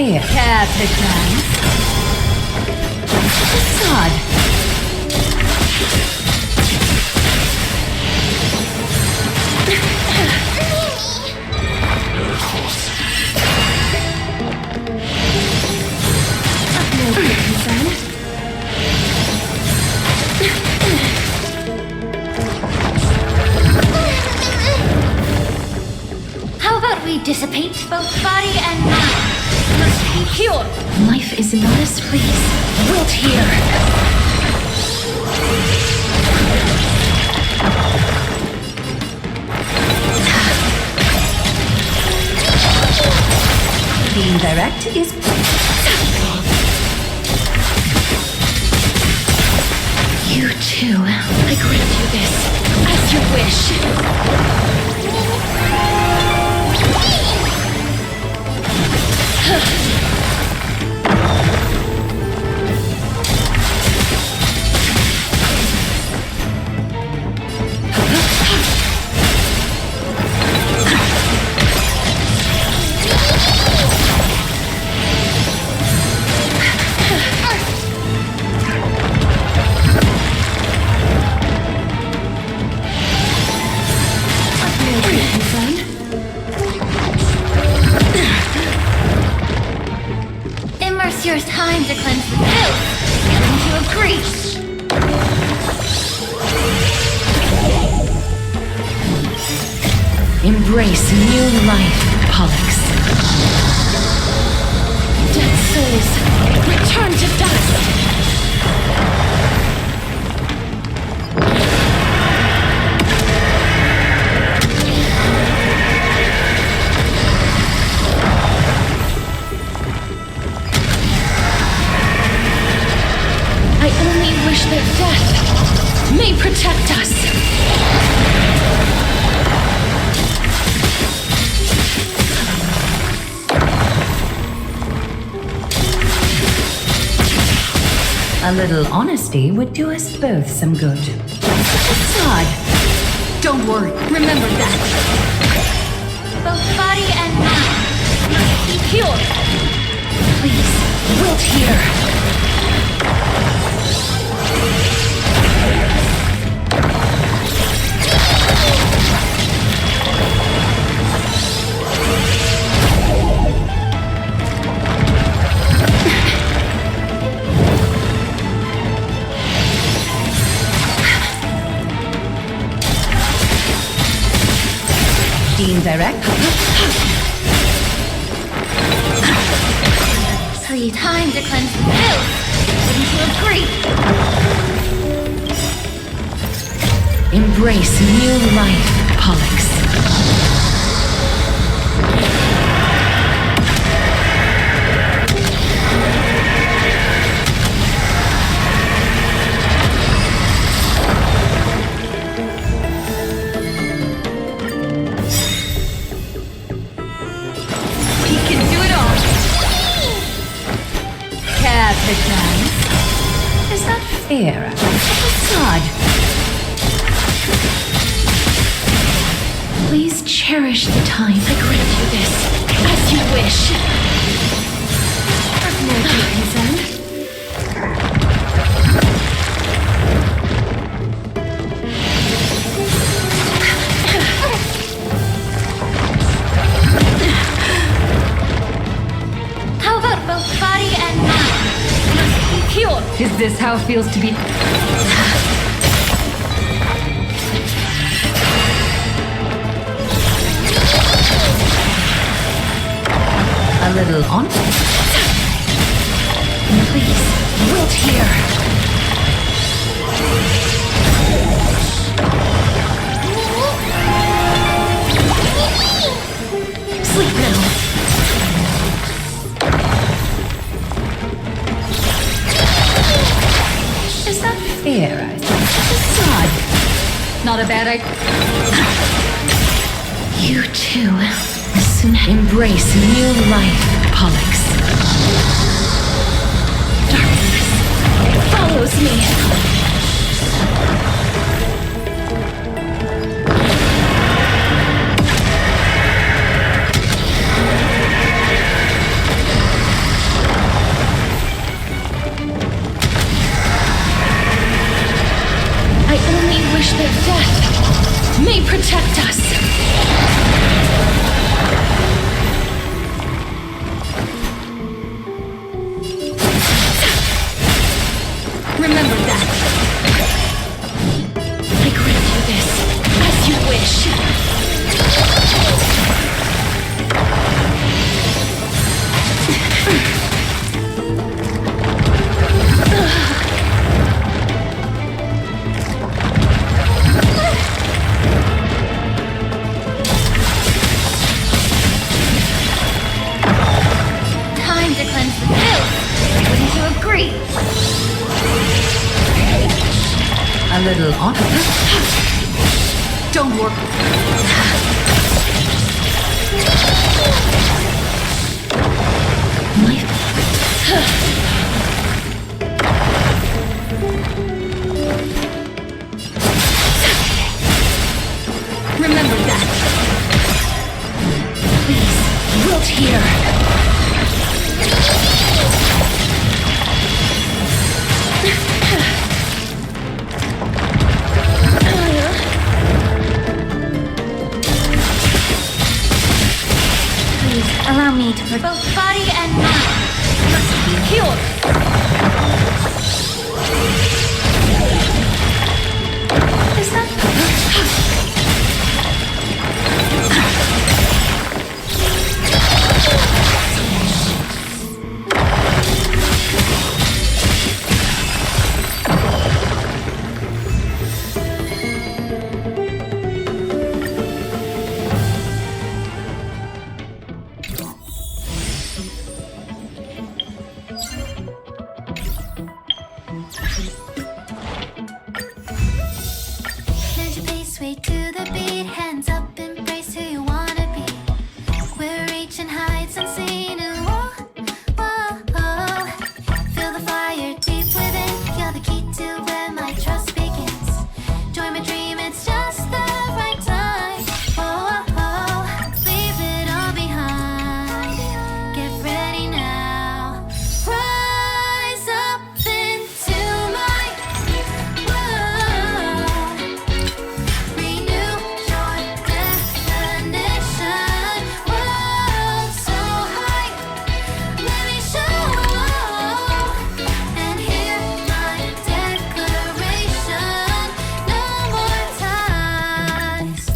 fair. Care to dance? Facade. No concern. How about we dissipate both body and mind? Must be pure. Life is not as please. Wilt here. Being direct is... You too. I grant you this. As you wish. Immerse your time to cleanse the filth. Willing to agree. Embrace new life, Pollux. Dead souls, return to dust. I only wish that death may protect us. A little honesty would do us both some good. Facade. Don't worry, remember that. Both body and mind must be pure. Please, wilt here. Direct. Free time to cleanse the filth. Willing to agree. Embrace new life, Pollux. Is that fair? Facade. Please cherish the time. I grant you this, as you wish. Have no concern. How about both body and mind? Pure. Is this how it feels to be? A little on. Please, wilt here. Sleep now. Is that fair? Facade. Not a bad idea. You too. Soon embrace new life, Pollux. Darkness follows me. A little honest. Don't work. Remember that. Please, wilt here. Please allow me to both body and mind must be cured. Is that Move your pace way to the beat, hands up, embrace who you wanna be. We're reaching heights unseen, and whoa, whoa, whoa. Feel the fire deep within. You're the key to where my trust begins. Join my dream, it's just the right time. Oh, oh, oh. Leave it all behind. Get ready now. Rise up into my world. Renew your definition. World so high, let me show. And hear my declaration. No more ties.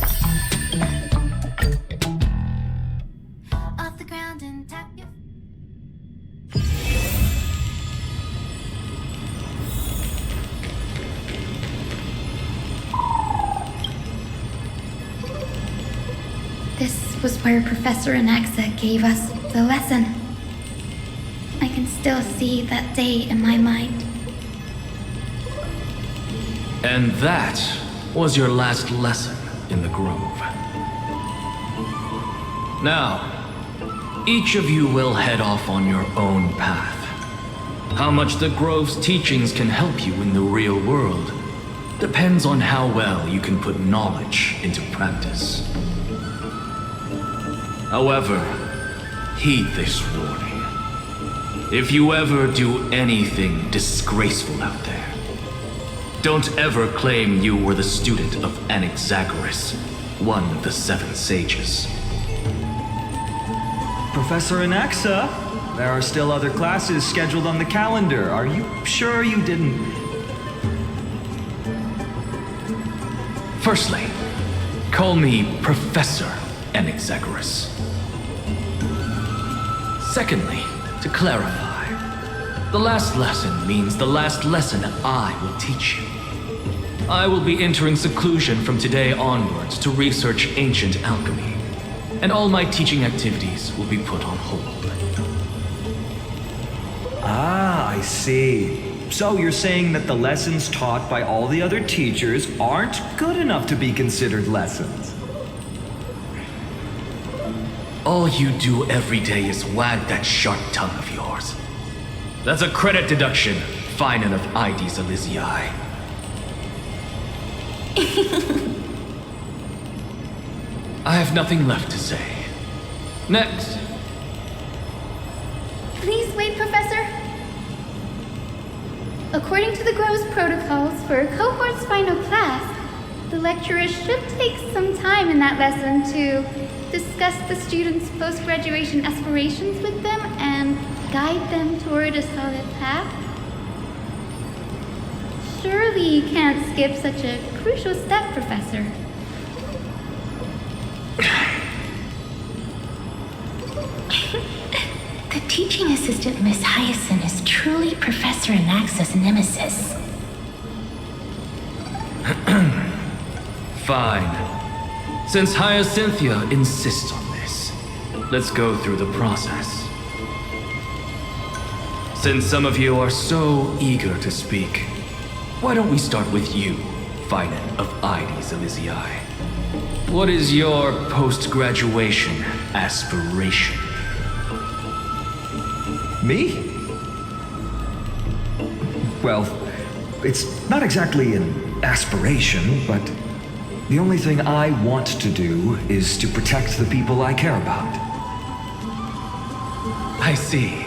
Off the ground and tap your. This was where Professor Anaxa gave us the lesson. I can still see that day in my mind. And that was your last lesson in the Grove. Now, each of you will head off on your own path. How much the Grove's teachings can help you in the real world depends on how well you can put knowledge into practice. However, heed this warning. If you ever do anything disgraceful out there, don't ever claim you were the student of Anaxagoras, one of the seven sages. Professor Anaxa, there are still other classes scheduled on the calendar. Are you sure you didn't? Firstly, call me Professor Anaxagoras. Secondly, to clarify, the last lesson means the last lesson I will teach you. I will be entering seclusion from today onwards to research ancient alchemy, and all my teaching activities will be put on hold. Ah, I see. So you're saying that the lessons taught by all the other teachers aren't good enough to be considered lessons? All you do every day is wag that sharp tongue of yours. That's a credit deduction, fine enough IDs Elysii. I have nothing left to say. Next. Please wait, Professor. According to the Grove's protocols for a cohort's final class, the lecturer should take some time in that lesson to discuss the students' post-graduation aspirations with them and guide them toward a solid path. Surely you can't skip such a crucial step, Professor. The teaching assistant, Miss Hyacinth, is truly Professor Anaxa's nemesis. Fine. Since Hyacinthia insists on this, let's go through the process. Since some of you are so eager to speak, why don't we start with you, Finite of Ides Elysiae. What is your post-graduation aspiration? Me? Well, it's not exactly an aspiration, but the only thing I want to do is to protect the people I care about. I see.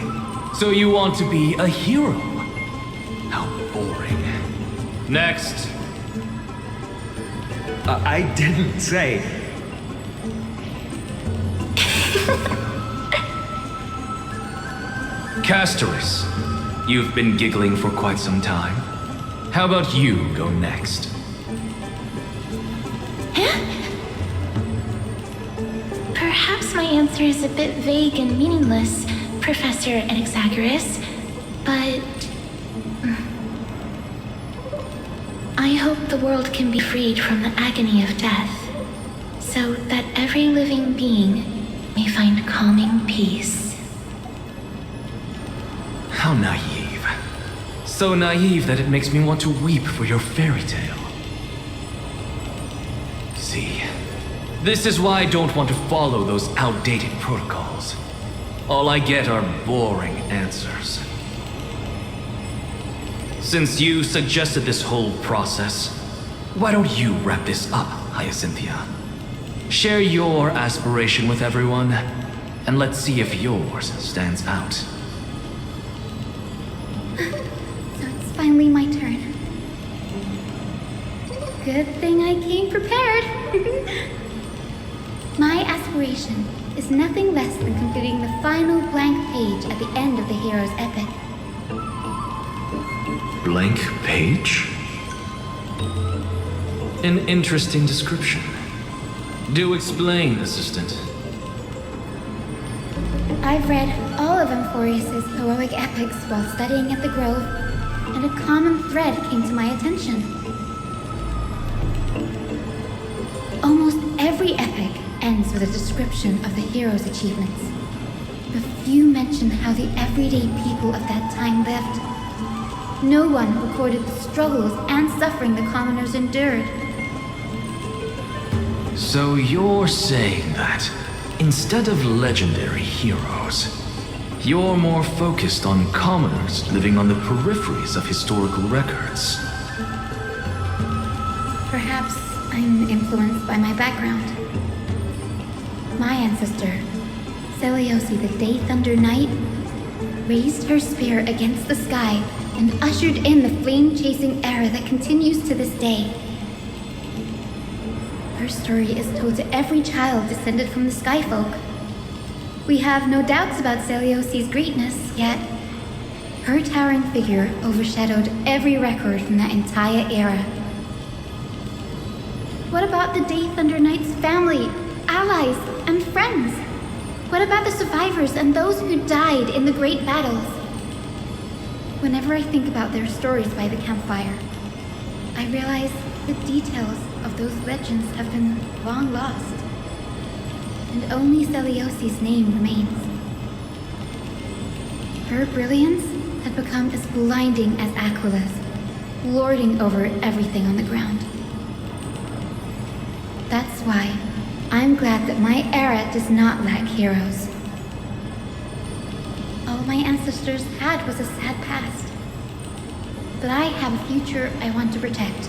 So you want to be a hero? How boring. Next. I didn't say. Castoris, you've been giggling for quite some time. How about you go next? Perhaps my answer is a bit vague and meaningless, Professor Anaxagoras, but I hope the world can be freed from the agony of death, so that every living being may find calming peace. How naive. So naive that it makes me want to weep for your fairy tale. See, this is why I don't want to follow those outdated protocols. All I get are boring answers. Since you suggested this whole process, why don't you wrap this up, Hyacinthia? Share your aspiration with everyone, and let's see if yours stands out. So it's finally my turn. Good thing I came prepared. My aspiration is nothing less than completing the final blank page at the end of the hero's epic. Blank page? An interesting description. Do explain, Assistant. I've read all of Amphorius's heroic epics while studying at the Grove, and a common thread came to my attention. Almost every epic ends with a description of the hero's achievements. But few mention how the everyday people of that time lived. No one recorded the struggles and suffering the commoners endured. So you're saying that, instead of legendary heroes, you're more focused on commoners living on the peripheries of historical records. Perhaps I'm influenced by my background. My ancestor, Seliosi the Day Thunder Knight, raised her spear against the sky and ushered in the flame-chasing era that continues to this day. Her story is told to every child descended from the Skyfolk. We have no doubts about Seliosi's greatness, yet her towering figure overshadowed every record from that entire era. What about the Day Thunder Knight's family, allies, and friends? What about the survivors and those who died in the great battles? Whenever I think about their stories by the campfire, I realize the details of those legends have been long lost, and only Seliosi's name remains. Her brilliance had become as blinding as Aquila's, lording over everything on the ground. That's why I'm glad that my era does not lack heroes. All my ancestors had was a sad past, but I have a future I want to protect.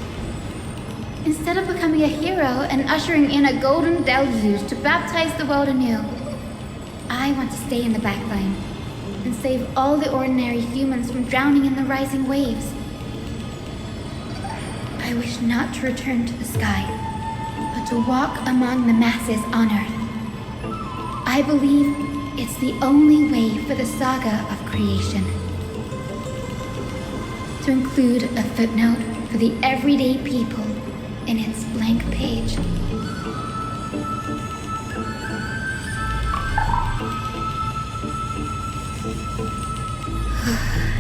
Instead of becoming a hero and ushering in a golden deluge to baptize the world anew, I want to stay in the backline and save all the ordinary humans from drowning in the rising waves. I wish not to return to the sky, but to walk among the masses on Earth. I believe it's the only way for the saga of creation. To include a footnote for the everyday people in its blank page.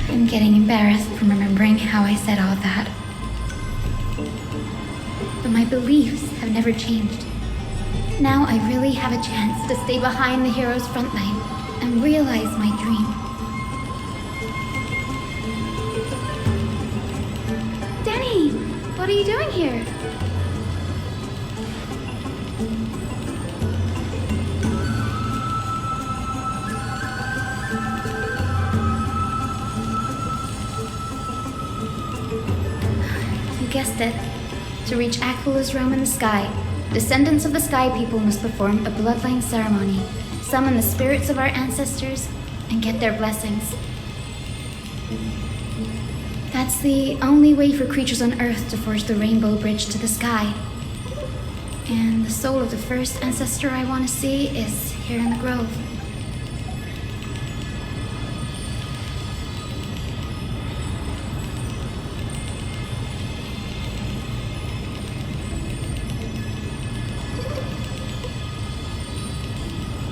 I'm getting embarrassed from remembering how I said all that. But my beliefs have never changed. Now I really have a chance to stay behind the hero's front line and realize my dream. Danny, What are you doing here? You guessed it. To reach Akula's realm in the sky, descendants of the Sky People must perform a bloodline ceremony, summon the spirits of our ancestors, and get their blessings. That's the only way for creatures on Earth to forge the rainbow bridge to the sky. And the soul of the first ancestor I want to see is here in the grove.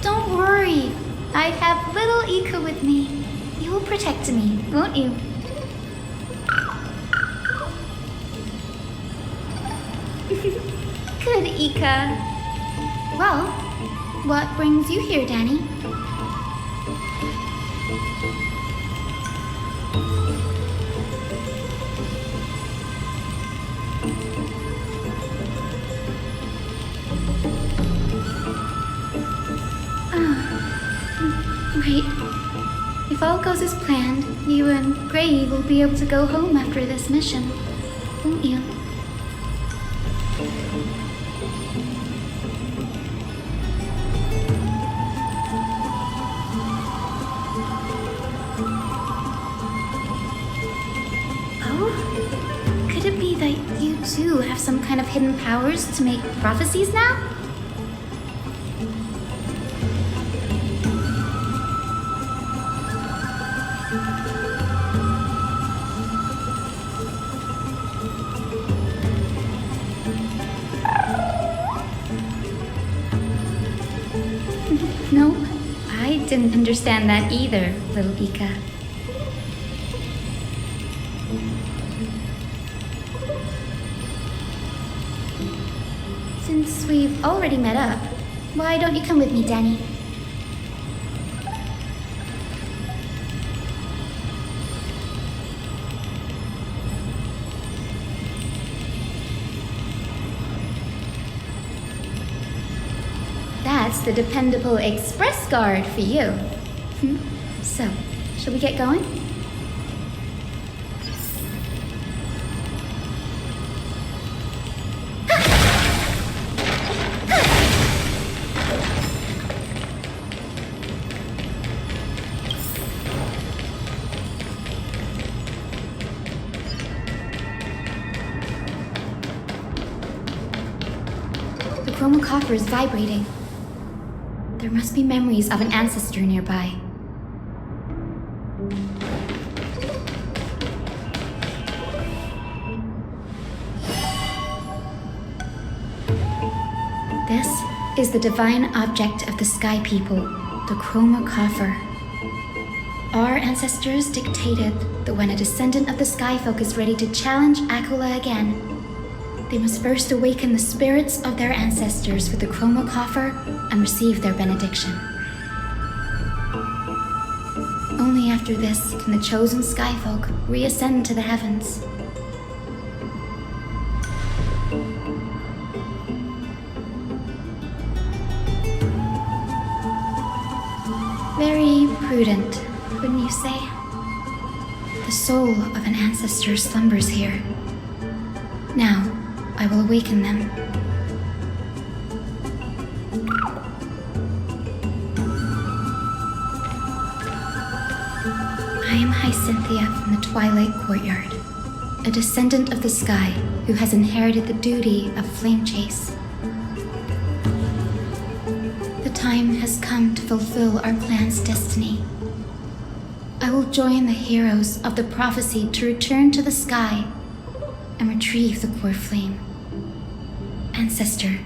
Don't worry. I have little Ika with me. You will protect me, won't you? Good, Ika. Well, what brings you here, Danny? Right. If all goes as planned, you and Gray will be able to go home after this mission, won't you? Oh? Could it be that you too have some kind of hidden powers to make prophecies now? No, I didn't understand that either, little Ika. Since we've already met up, why don't you come with me, Danny? That's the dependable express guard for you. So, shall we get going? The chroma coffer is vibrating. There must be memories of an ancestor nearby. This is the divine object of the Sky People, the chroma coffer. Our ancestors dictated that when a descendant of the Sky Folk is ready to challenge Akula again, they must first awaken the spirits of their ancestors with the chroma coffer and receive their benediction. Only after this can the chosen Skyfolk reascend to the heavens. Very prudent, wouldn't you say? The soul of an ancestor slumbers here. Now, I will awaken them. I am Hyacinthia from the Twilight Courtyard, a descendant of the sky who has inherited the duty of flame chase. The time has come to fulfill our clan's destiny. I will join the heroes of the prophecy to return to the sky and retrieve the core flame. Ancestor,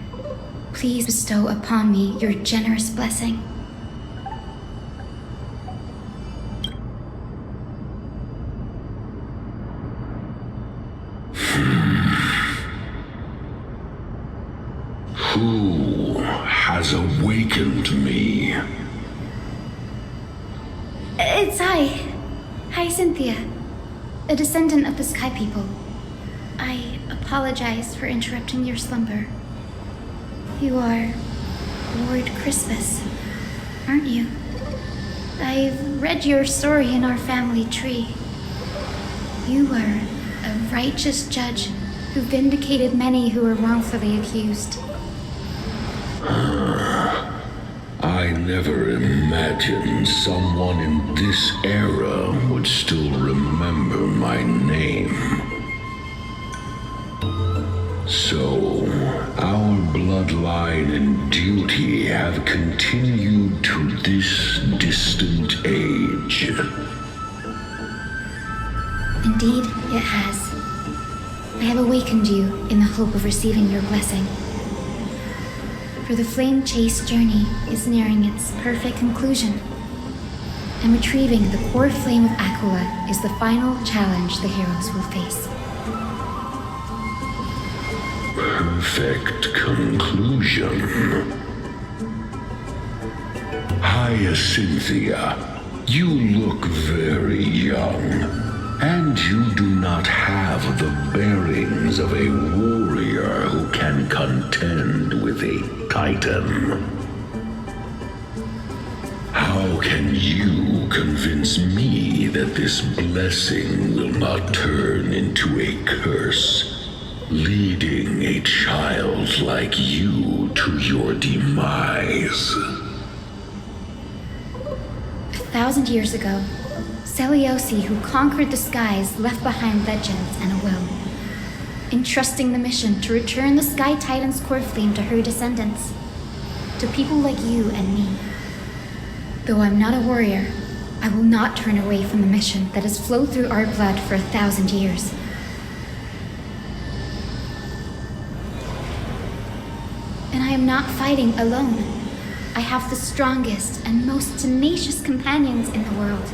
please bestow upon me your generous blessing. Who has awakened me? It's Hyacinthia, a descendant of the Sky People. I apologize for interrupting your slumber. You are Lord Crispus, aren't you? I've read your story in our family tree. You were a righteous judge who vindicated many who were wrongfully accused. I never imagined someone in this era would still remember my name. So, our bloodline and duty have continued to this distant age. Indeed, it has. I have awakened you in the hope of receiving your blessing. For the flame chase journey is nearing its perfect conclusion, and retrieving the core flame of Aquila is the final challenge the heroes will face. Perfect conclusion. Hyacinthia, you look very young. And you do not have the bearings of a warrior who can contend with a titan. How can you convince me that this blessing will not turn into a curse, leading a child like you to your demise? 1,000 years ago, Seliosi, who conquered the skies, left behind legends and a will, entrusting the mission to return the Sky Titan's core flame to her descendants, to people like you and me. Though I'm not a warrior, I will not turn away from the mission that has flowed through our blood for 1,000 years. And I am not fighting alone. I have the strongest and most tenacious companions in the world.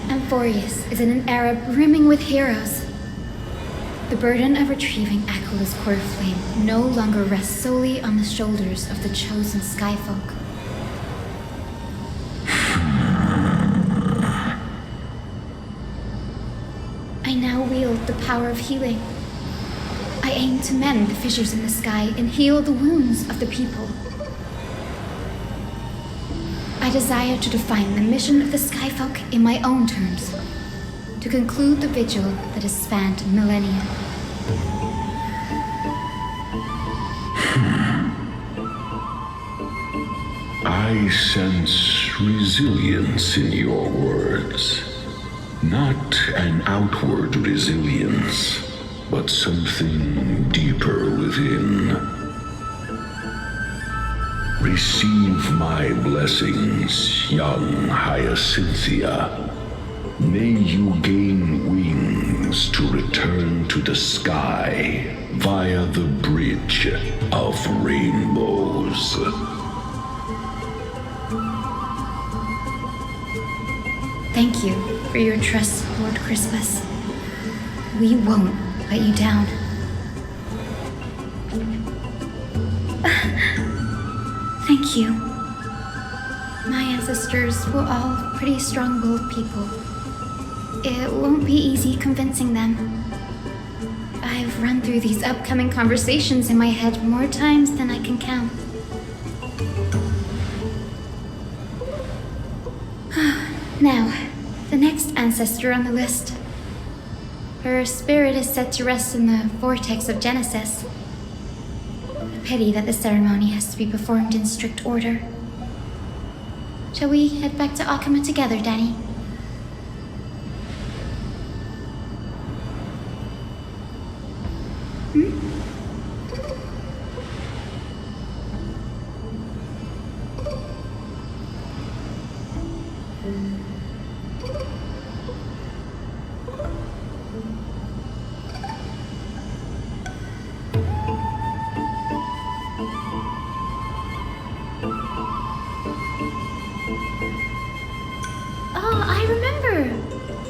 Amphorius is in an era brimming with heroes. The burden of retrieving Aquila's core flame no longer rests solely on the shoulders of the chosen Skyfolk. I now wield the power of healing. I aim to mend the fissures in the sky and heal the wounds of the people. I desire to define the mission of the Skyfolk in my own terms, to conclude the vigil that has spanned millennia. I sense resilience in your words. Not an outward resilience, but something deeper within. Receive my blessings, young Hyacinthia. May you gain wings to return to the sky via the bridge of rainbows. Thank you for your trust, Lord Crispus. We won't let you down. Thank you. My ancestors were all pretty strong-willed people. It won't be easy convincing them. I've run through these upcoming conversations in my head more times than I can count. Now, the next ancestor on the list. Her spirit is set to rest in the vortex of Genesis. Pity that the ceremony has to be performed in strict order. Shall we head back to Akama together, Danny?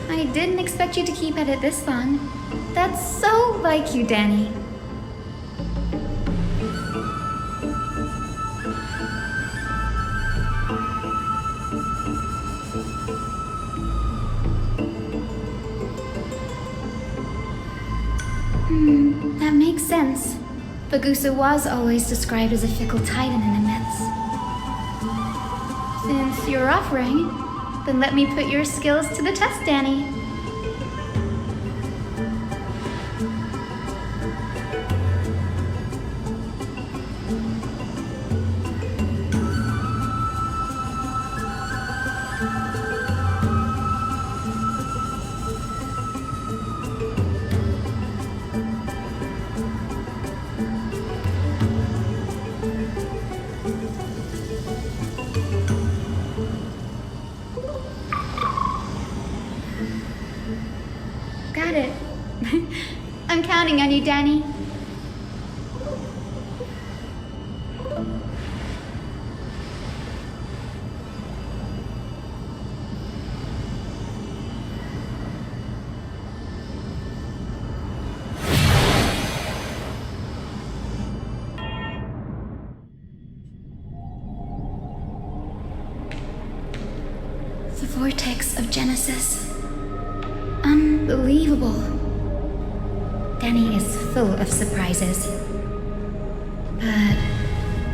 I didn't expect you to keep at it this long. That's so like you, Danny. sense. Bagusa was always described as a fickle titan in the myths. Since you're offering, then let me put your skills to the test, Danny. Got it. I'm counting on you, Danny. The vortex of Genesis. Unbelievable. Danny is full of surprises. But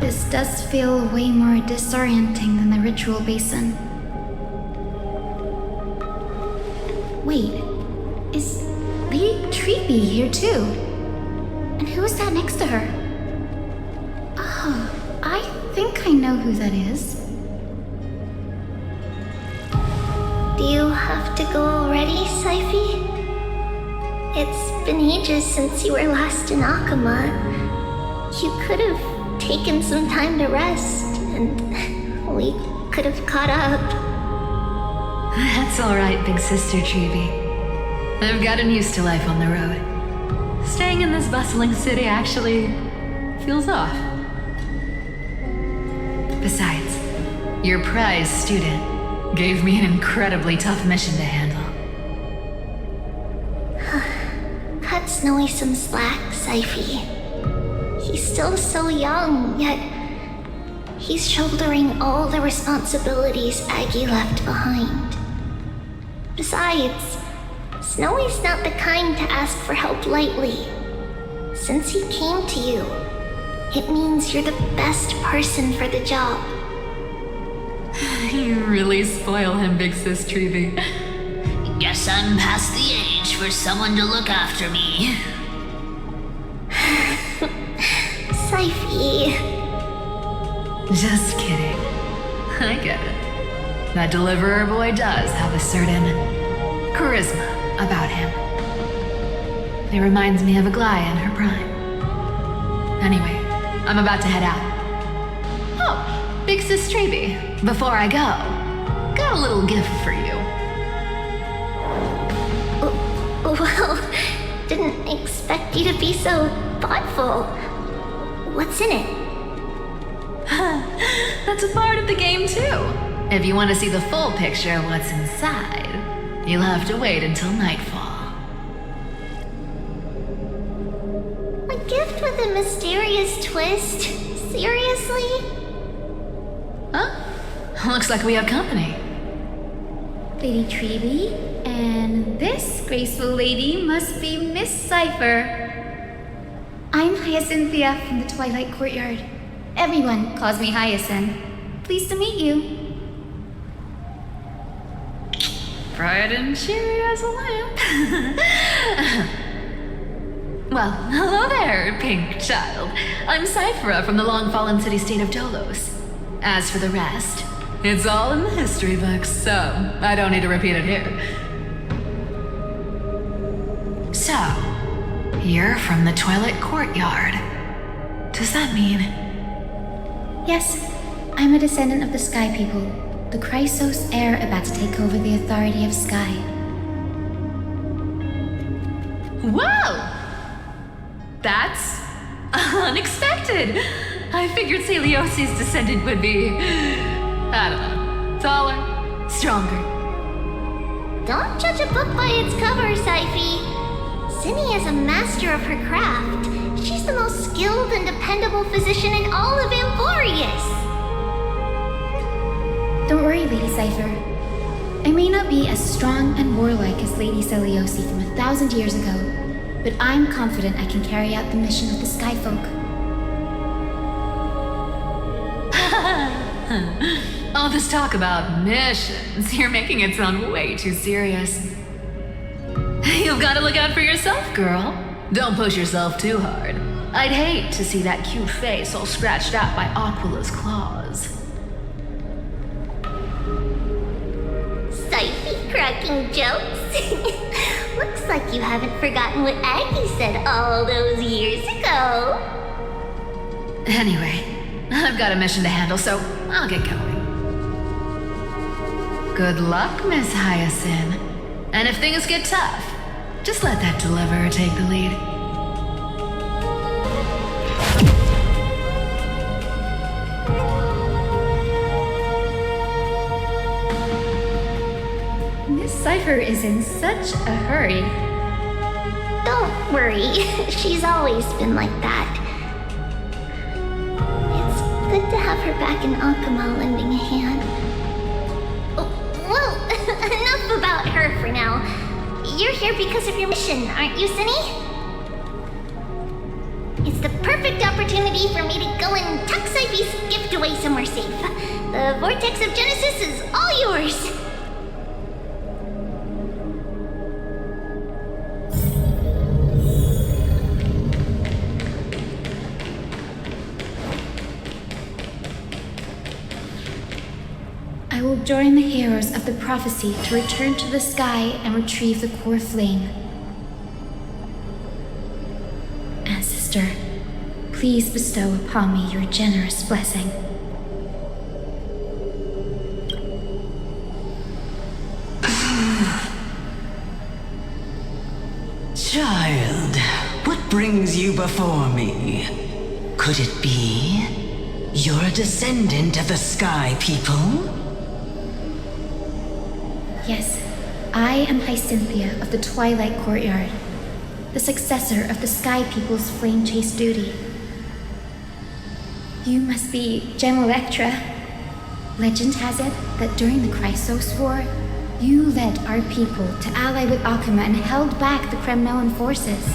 this does feel way more disorienting than the ritual basin. Wait, is Lady Treepy here too? And who is that next to her? Oh, I think I know who that is. Do you have to go already, Saifi? It's been ages since you were last in Akama. You could have taken some time to rest, and we could have caught up. That's alright, big sister Chibi. I've gotten used to life on the road. Staying in this bustling city actually feels off. Besides, your prize student gave me an incredibly tough mission to handle. Cut Snowy some slack, Saifi. He's still so young, yet he's shouldering all the responsibilities Aggie left behind. Besides, Snowy's not the kind to ask for help lightly. Since he came to you, it means you're the best person for the job. You really spoil him, big sis Treevy. Guess I'm past the age for someone to look after me. Saifi. Just kidding. I get it. That deliverer boy does have a certain charisma about him. He reminds me of a Glaya in her prime. Anyway, I'm about to head out. Oh, big sis Treevy, before I go, got a little gift for you. Well, didn't expect you to be so thoughtful. What's in it? That's a part of the game too. If you want to see the full picture of what's inside, you'll have to wait until nightfall. A gift with a mysterious twist? Seriously? Huh? Looks like we have company. Lady Treevy, and this graceful lady must be Miss Cypher. I'm Hyacinthia from the Twilight Courtyard. Everyone calls me Hyacinth. Pleased to meet you. Bright and cheery as a lamp. Well, hello there, pink child. I'm Cyphera from the long-fallen city-state of Dolos. As for the rest, it's all in the history books, so I don't need to repeat it here. So, you're from the Twilight Courtyard. Does that mean... Yes, I'm a descendant of the Sky People, the Chrysos heir about to take over the authority of Sky. Whoa! That's unexpected. I figured Celiosi's descendant would be, I don't know, taller, stronger. Don't judge a book by its cover, Saifi. Zinni is a master of her craft. She's the most skilled and dependable physician in all of Amphorius. Don't worry, Lady Cypher. I may not be as strong and warlike as Lady Celiosi from 1,000 years ago, but I'm confident I can carry out the mission of the Skyfolk. All this talk about missions, you're making it sound way too serious. You've got to look out for yourself, girl. Don't push yourself too hard. I'd hate to see that cute face all scratched out by Aquila's claws. Sophie cracking jokes? Looks like you haven't forgotten what Aggie said all those years ago. Anyway, I've got a mission to handle, so I'll get going. Good luck, Miss Hyacinth. And if things get tough, just let that deliverer take the lead. Miss Cypher is in such a hurry. Don't worry, she's always been like that. It's good to have her back in Akama lending a hand. Oh, well, enough about her for now. You're here because of your mission, aren't you, Cindy? It's the perfect opportunity for me to go and tuck Cypher's gift away somewhere safe. The Vortex of Genesis is all yours. I will join the heroes of the prophecy to return to the sky and retrieve the core flame. Ancestor, please bestow upon me your generous blessing. Child, what brings you before me? Could it be you're a descendant of the Sky People? Yes, I am Hyacinthia of the Twilight Courtyard, the successor of the Sky People's Flame Chase duty. You must be Gem Electra. Legend has it that during the Chrysos War, you led our people to ally with Akama and held back the Kremnoan forces.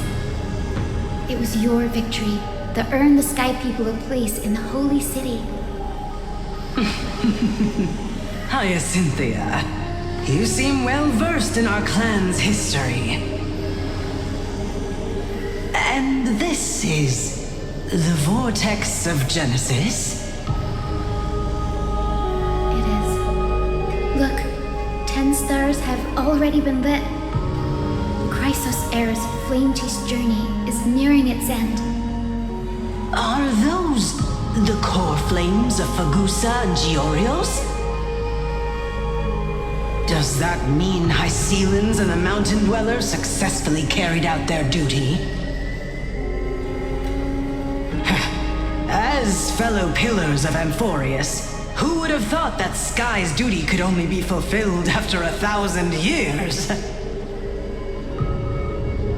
It was your victory that earned the Sky People a place in the Holy City. Hyacinthia, you seem well versed in our clan's history. And this is the Vortex of Genesis? It is. Look, 10 stars have already been lit. Chrysos Heir's flame chase journey is nearing its end. Are those the core flames of Fagusa and Giorios? Does that mean Hycelans and the Mountain Dwellers successfully carried out their duty? As fellow pillars of Amphorius, who would have thought that Sky's duty could only be fulfilled after 1,000 years?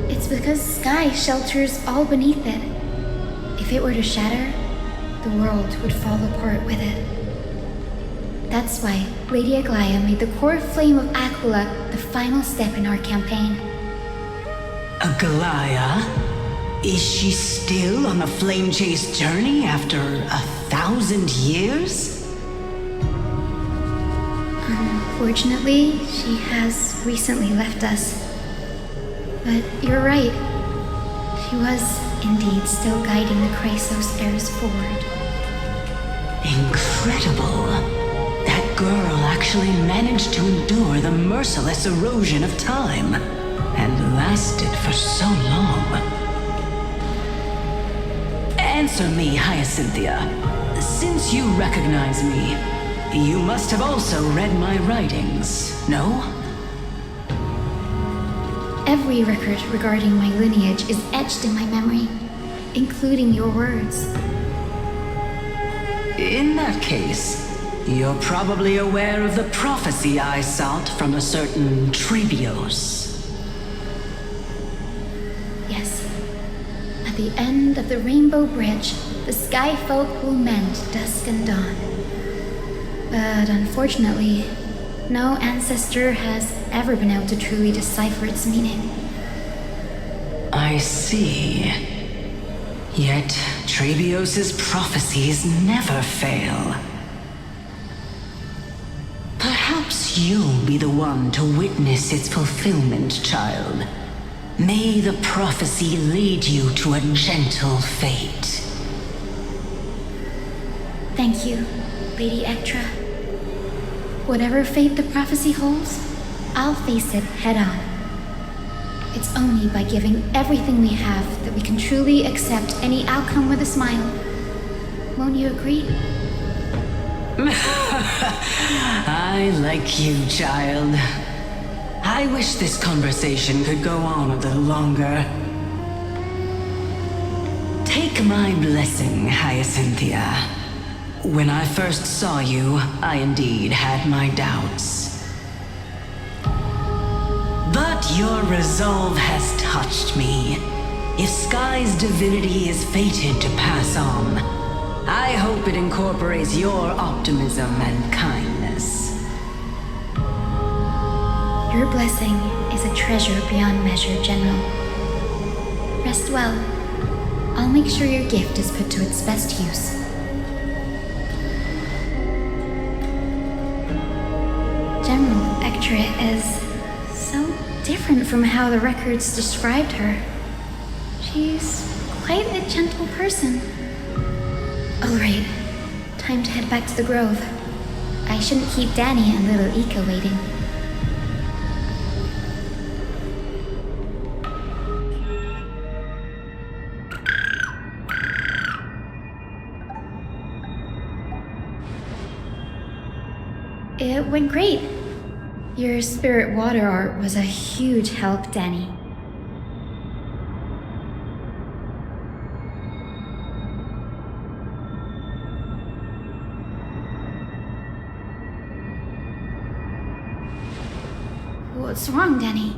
It's because Sky shelters all beneath it. If it were to shatter, the world would fall apart with it. That's why Lady Aglaya made the core flame of Aquila the final step in our campaign. Aglaya? Is she still on the flame chase journey after 1,000 years? Unfortunately, she has recently left us. But you're right. She was indeed still guiding the Chrysos heirs forward. Incredible. That girl actually managed to endure the merciless erosion of time, and lasted for so long. Answer me, Hyacinthia. Since you recognize me, you must have also read my writings, no? Every record regarding my lineage is etched in my memory, including your words. In that case, you're probably aware of the prophecy I sought from a certain Trebios. Yes. At the end of the Rainbow Bridge, the Sky Folk will mend dusk and dawn. But unfortunately, no ancestor has ever been able to truly decipher its meaning. I see. Yet Trebios's prophecies never fail. Perhaps you'll be the one to witness its fulfillment, child. May the prophecy lead you to a gentle fate. Thank you, Lady Ektra. Whatever fate the prophecy holds, I'll face it head on. It's only by giving everything we have that we can truly accept any outcome with a smile. Won't you agree? I like you, child. I wish this conversation could go on a little longer. Take my blessing, Hyacinthia. When I first saw you, I indeed had my doubts. But your resolve has touched me. If Sky's divinity is fated to pass on, I hope it incorporates your optimism and kindness. Your blessing is a treasure beyond measure, General. Rest well. I'll make sure your gift is put to its best use. General Ektra is so different from how the records described her. She's quite a gentle person. All right, time to head back to the Grove. I shouldn't keep Danny and little Ika waiting. It went great. Your spirit water art was a huge help, Danny. What's wrong, Danny?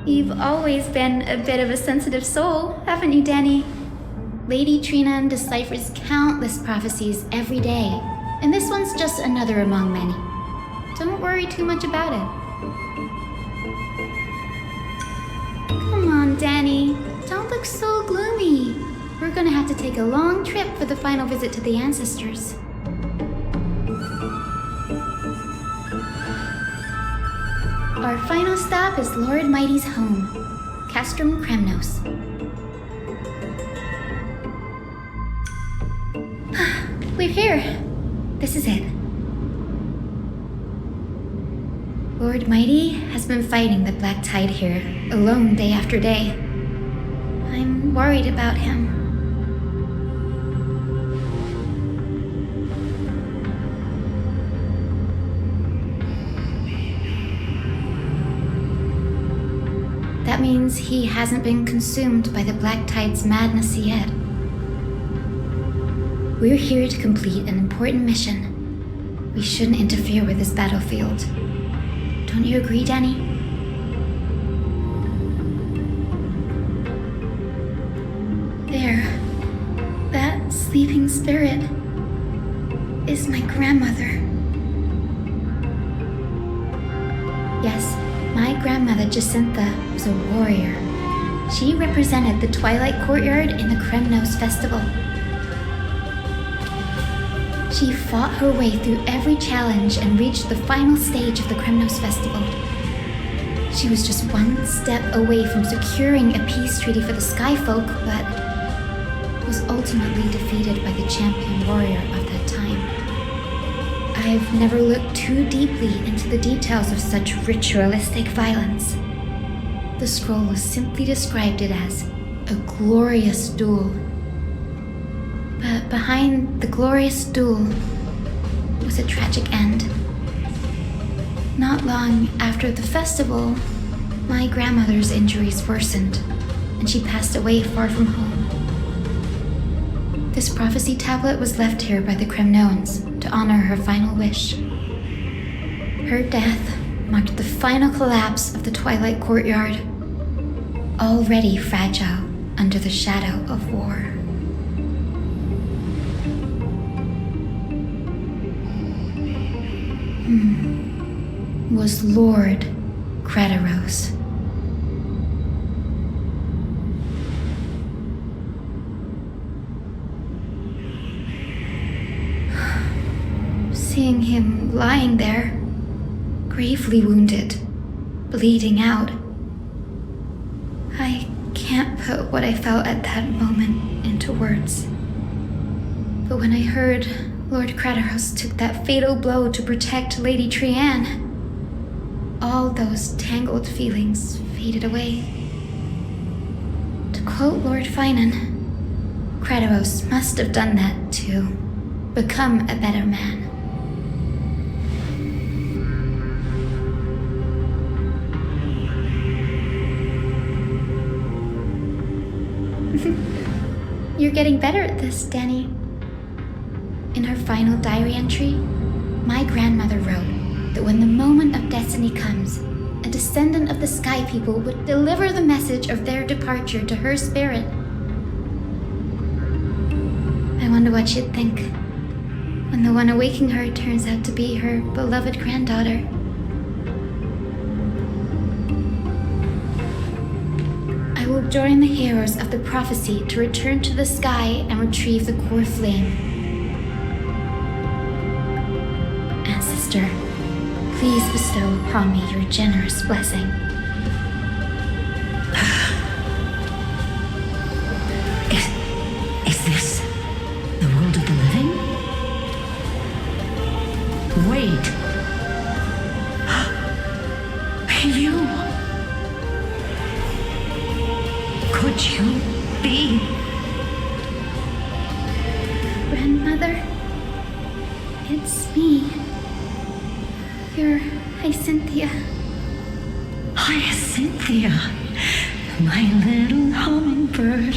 You've always been a bit of a sensitive soul, haven't you, Danny? Lady Trina deciphers countless prophecies every day, and this one's just another among many. Don't worry too much about it. Come on, Danny. Don't look so gloomy. We're gonna have to take a long trip for the final visit to the ancestors. Our final stop is Lord Mighty's home, Castrum Kremnos. We're here. This is it. Lord Mighty has been fighting the Black Tide here, alone day after day. I'm worried about him. That means he hasn't been consumed by the Black Tide's madness yet. We're here to complete an important mission. We shouldn't interfere with this battlefield. Don't you agree, Danny? There. That sleeping spirit is my grandmother. Yes, my grandmother Jacinta was a warrior. She represented the Twilight Courtyard in the Kremnos Festival. She fought her way through every challenge and reached the final stage of the Kremnos Festival. She was just one step away from securing a peace treaty for the Skyfolk, but was ultimately defeated by the champion warrior of that time. I've never looked too deeply into the details of such ritualistic violence. The scroll simply described it as a glorious duel. But behind the glorious duel was a tragic end. Not long after the festival, my grandmother's injuries worsened, and she passed away far from home. This prophecy tablet was left here by the Kremnoans to honor her final wish. Her death marked the final collapse of the Twilight Courtyard, already fragile under the shadow of war. Was Lord Crataros. Seeing him lying there, gravely wounded, bleeding out, I can't put what I felt at that moment into words. But when I heard Lord Crataros took that fatal blow to protect Lady Trianne, all those tangled feelings faded away. To quote Lord Finan, Crataros must have done that to become a better man. You're getting better at this, Danny. In her final diary entry, my grandmother wrote that when the moment of destiny comes, a descendant of the Sky People would deliver the message of their departure to her spirit. I wonder what she'd think when the one awaking her turns out to be her beloved granddaughter. I will join the heroes of the prophecy to return to the sky and retrieve the core flame. Ancestor, please bestow upon me your generous blessing. Is this the world of the living? Wait. You. Could you be? Grandmother, it's me. Your Hyacinthia. Hyacinthia, my little hummingbird.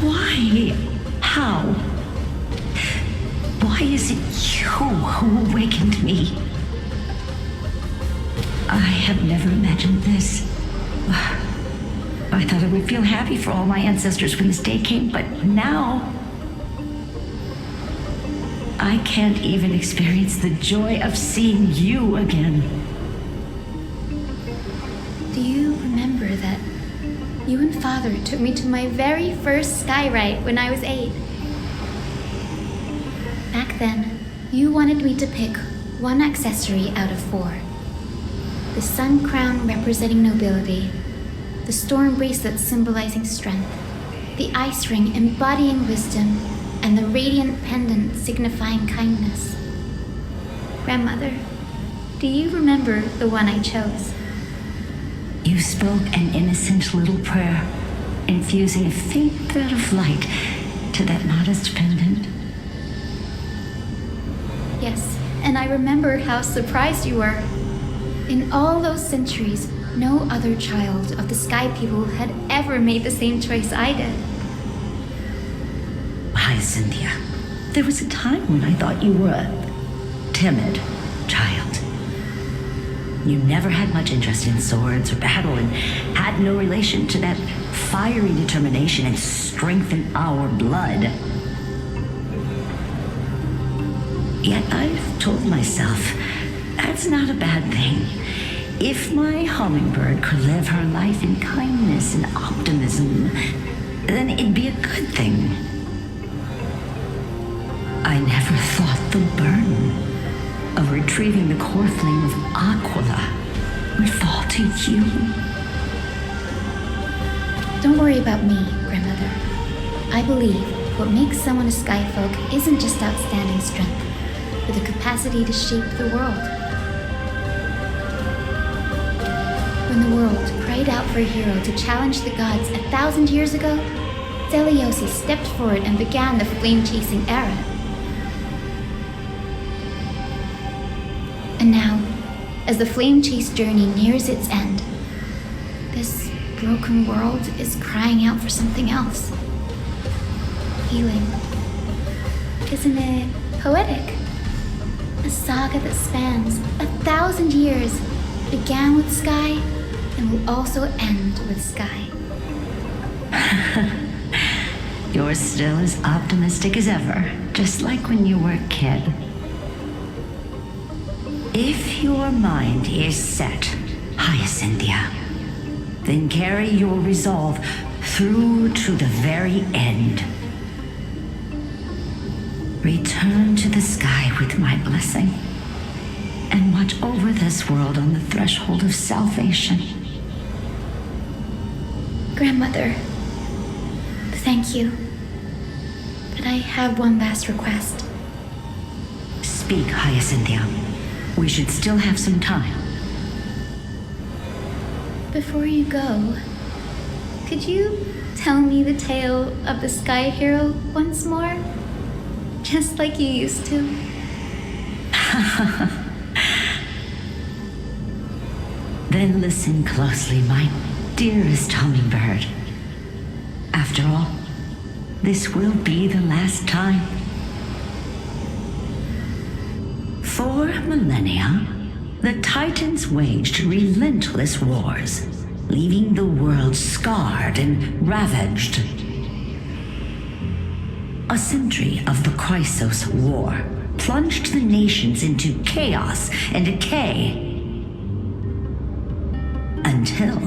Why? How? Why is it you who awakened me? I have never imagined this. I thought I would feel happy for all my ancestors when this day came, but now I can't even experience the joy of seeing you again. Do you remember that you and Father took me to my very first sky ride when I was 8? Back then, you wanted me to pick one accessory out of 4. The sun crown representing nobility, the storm bracelet symbolizing strength, the ice ring embodying wisdom, and the radiant pendant signifying kindness. Grandmother, do you remember the one I chose? You spoke an innocent little prayer, infusing a faint thread of light to that modest pendant. Yes, and I remember how surprised you were. In all those centuries, no other child of the Sky People had ever made the same choice I did. Hyacinthia, there was a time when I thought you were a timid child. You never had much interest in swords or battle and had no relation to that fiery determination and strength in our blood. Yet I've told myself that's not a bad thing. If my hummingbird could live her life in kindness and optimism, then it'd be a good thing. I never thought the burden of retrieving the core flame of Aquila would fall to you. Don't worry about me, Grandmother. I believe what makes someone a Skyfolk isn't just outstanding strength, but the capacity to shape the world. When the world cried out for a hero to challenge the gods 1,000 years ago, Zeliosi stepped forward and began the flame-chasing era. And now, as the flame chase journey nears its end, this broken world is crying out for something else. healing. Isn't it poetic? A saga that spans 1,000 years, began with Sky, and will also end with Sky. You're still as optimistic as ever, just like when you were a kid. If your mind is set, Hyacinthia, then carry your resolve through to the very end. Return to the sky with my blessing, and watch over this world on the threshold of salvation. Grandmother, thank you. But I have one last request. Speak, Hyacinthia. We should still have some time. Before you go, could you tell me the tale of the Sky Hero once more? Just like you used to. Then listen closely, my dearest hummingbird. After all, this will be the last time. For millennia, the Titans waged relentless wars, leaving the world scarred and ravaged. A century of the Chrysos War plunged the nations into chaos and decay. Until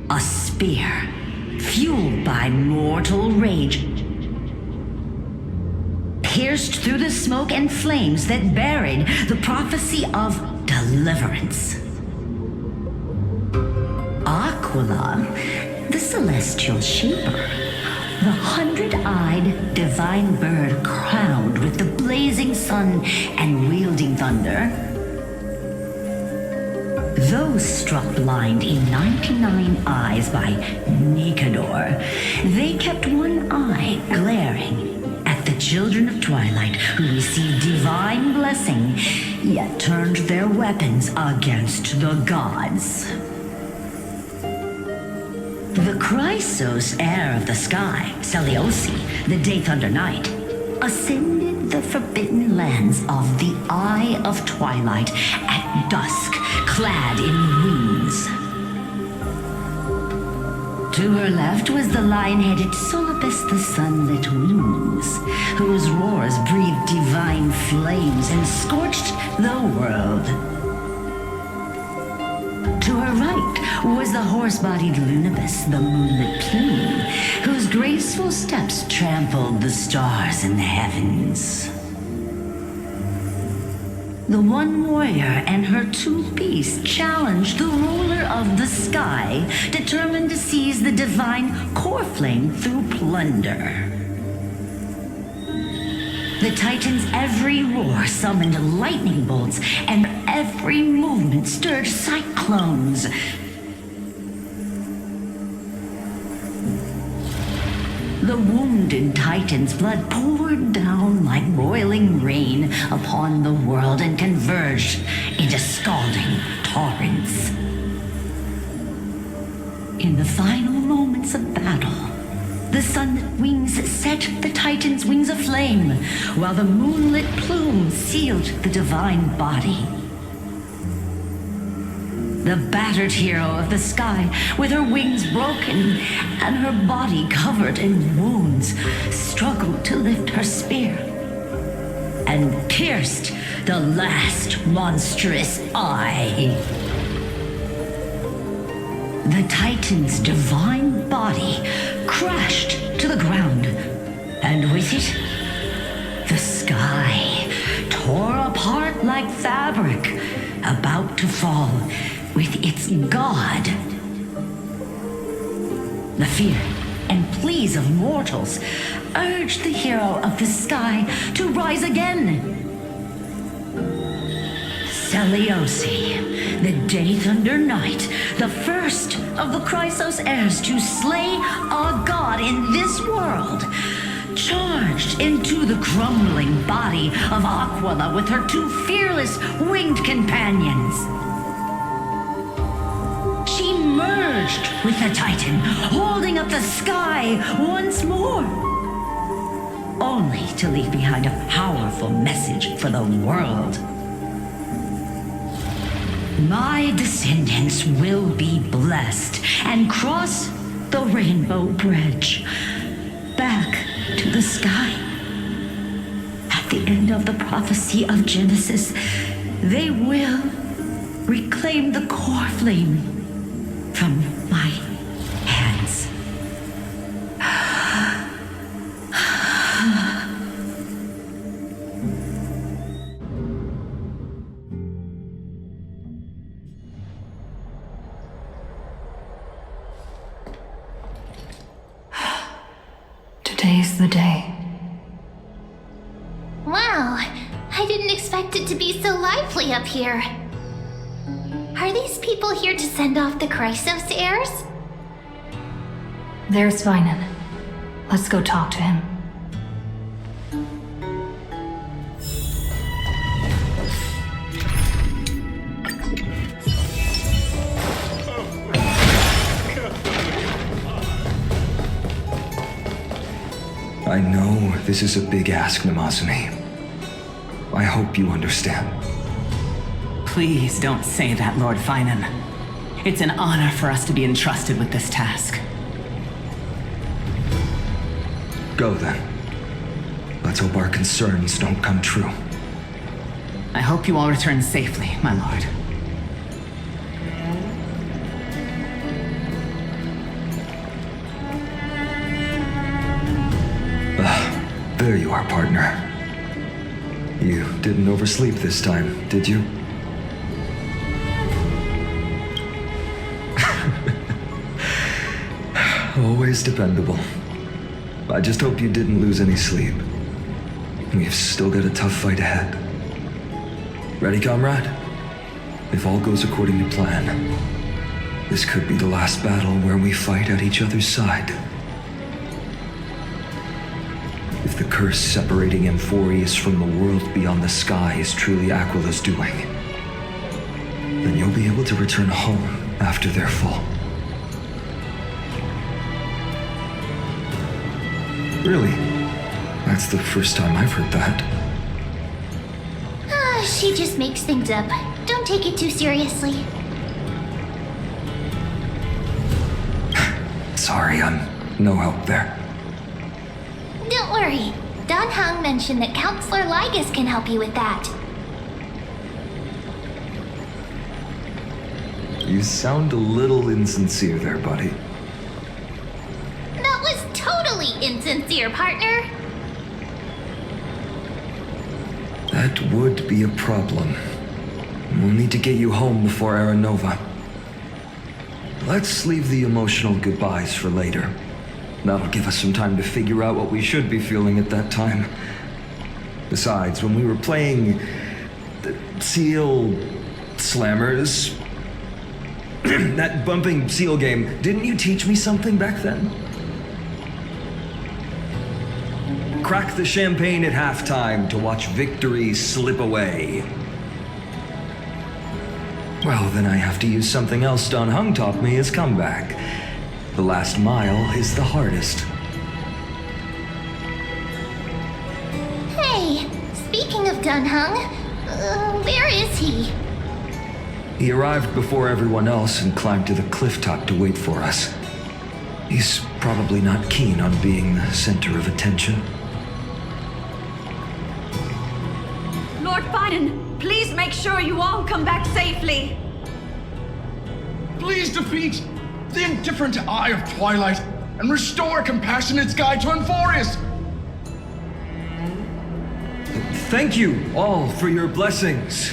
a spear, fueled by mortal rage, pierced through the smoke and flames that buried the prophecy of deliverance. Aquila, the celestial shaper, the 100-eyed divine bird crowned with the blazing sun and wielding thunder. Though struck blind in 99 eyes by Nikador, they kept one eye glaring at the children of Twilight who received divine blessing, yet turned their weapons against the gods. The Chrysos heir of the sky, Seliosi, the Day Thunder Knight, ascended the forbidden lands of the Eye of Twilight at dusk, clad in wings. To her left was the lion-headed Solibus the Sunlit Wings, whose roars breathed divine flames and scorched the world. To her right was the horse-bodied Lunibus, the Moonlit Plume, whose graceful steps trampled the stars in the heavens. The one warrior and her two beasts challenged the ruler of the sky, determined to seize the divine core flame through plunder. The Titan's every roar summoned lightning bolts, and every movement stirred cyclones. The wounded Titan's blood poured down like boiling rain upon the world and converged into scalding torrents. In the final moments of battle, the sunlit wings set the Titan's wings aflame, while the moonlit plume sealed the divine body. The battered hero of the sky, with her wings broken and her body covered in wounds, struggled to lift her spear and pierced the last monstrous eye. The Titan's divine body crashed to the ground, and with it, the sky tore apart like fabric, about to fall with its god. The fear and pleas of mortals urged the hero of the sky to rise again. Seliosi, the Day Thunder Knight, the first of the Chrysos heirs to slay a god in this world, charged into the crumbling body of Aquila with her two fearless winged companions. She merged with the Titan, holding up the sky once more. only to leave behind a powerful message for the world. My descendants will be blessed and cross the Rainbow Bridge back to the sky. At the end of the prophecy of Genesis, they will reclaim the core flame from my hands. Today's the day. Wow, I didn't expect it to be so lively up here. Are these people here to send off the Chrysos heirs? There's Svinen. Let's go talk to him. I know this is a big ask, Namazane. I hope you understand. Please don't say that, Lord Finan. It's an honor for us to be entrusted with this task. Go then. Let's hope our concerns don't come true. I hope you all return safely, my lord. There you are, partner. You didn't oversleep this time, did you? Always dependable. I just hope you didn't lose any sleep. We've still got a tough fight ahead. Ready, comrade? If all goes according to plan, this could be the last battle where we fight at each other's side. If the curse separating Amphorius from the world beyond the sky is truly Aquila's doing, then you'll be able to return home after their fall. Really? That's the first time I've heard that. She just makes things up. Don't take it too seriously. Sorry, I'm no help there. Don't worry. Don Hung mentioned that Counselor Ligas can help you with that. You sound a little insincere there, buddy. That was totally insincere, partner. That would be a problem. We'll need to get you home before Aranova. Let's leave the emotional goodbyes for later. That'll give us some time to figure out what we should be feeling at that time. Besides, when we were playing the Seal Slammers, that bumping seal game, didn't you teach me something back then? Crack the champagne at halftime to watch victory slip away. Well, then I have to use something else Don Hung taught me as comeback. The last mile is the hardest. Hey, speaking of Don Hung, where is he? He arrived before everyone else and climbed to the cliff top to wait for us. He's probably not keen on being the center of attention. Lord Finan, please make sure you all come back safely. Please defeat the indifferent eye of Twilight and restore a compassionate sky to Amphorius. Thank you all for your blessings.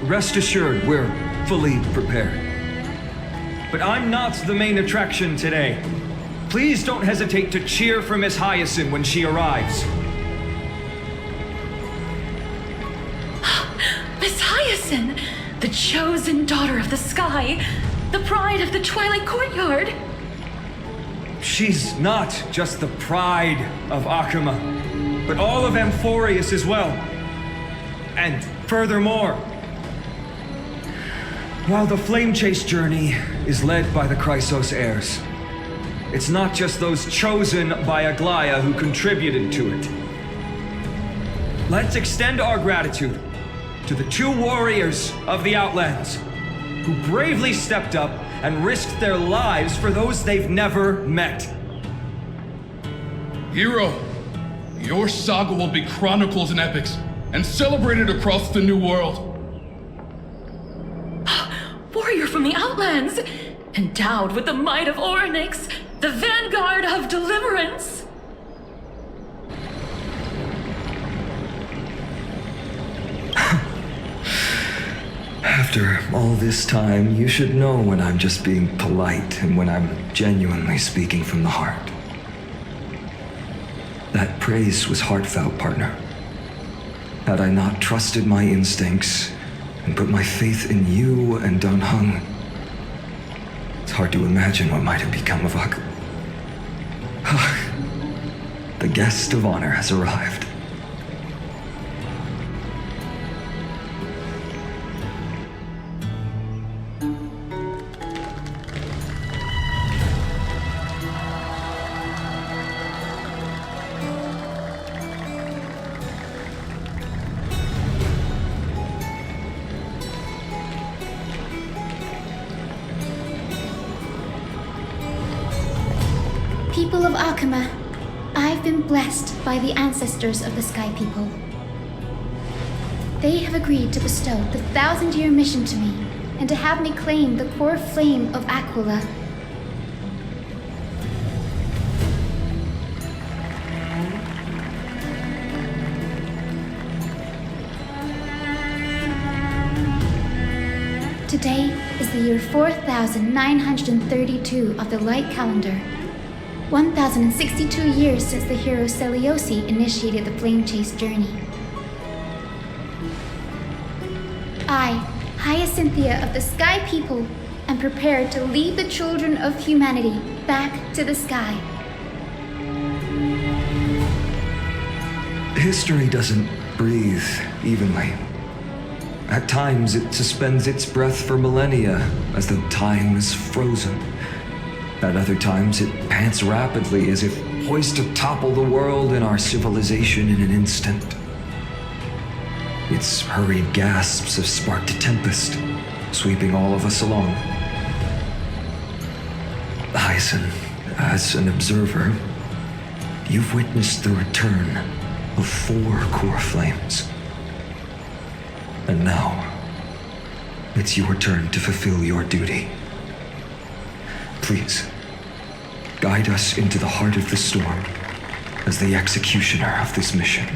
Rest assured, we're fully prepared. But I'm not the main attraction today. Please don't hesitate to cheer for Miss Hyacinth when she arrives. Miss Hyacinth, the chosen daughter of the sky, the pride of the Twilight Courtyard. She's not just the pride of Akuma, but all of Amphorius as well. And furthermore, while the Flame Chase journey is led by the Chrysos heirs, it's not just those chosen by Aglaya who contributed to it. Let's extend our gratitude to the two warriors of the Outlands who bravely stepped up and risked their lives for those they've never met. Hero, your saga will be chronicled in epics and celebrated across the New World. Warrior from the Outlands, endowed with the might of Orynyx, the vanguard of deliverance. After all this time, you should know when I'm just being polite and when I'm genuinely speaking from the heart. That praise was heartfelt, partner. Had I not trusted my instincts and put my faith in you and Dun Hung, it's hard to imagine what might have become of us. The guest of honor has arrived. People of Akama, I've been blessed by the ancestors of the Sky People. They have agreed to bestow the 1,000-year mission to me and to have me claim the core flame of Aquila. Today is the year 4932 of the Light Calendar. 1,062 years since the hero Seliosi initiated the Flame Chase journey. I, Hyacinthia of the Sky People, am prepared to lead the children of humanity back to the sky. History doesn't breathe evenly. At times, it suspends its breath for millennia, as though time is frozen. At other times, it pants rapidly, as if poised to topple the world and our civilization in an instant. Its hurried gasps have sparked a tempest, sweeping all of us along. Hyacinth, as an observer, you've witnessed the return of 4 core flames. And now, it's your turn to fulfill your duty. Please, guide us into the heart of the storm as the executioner of this mission.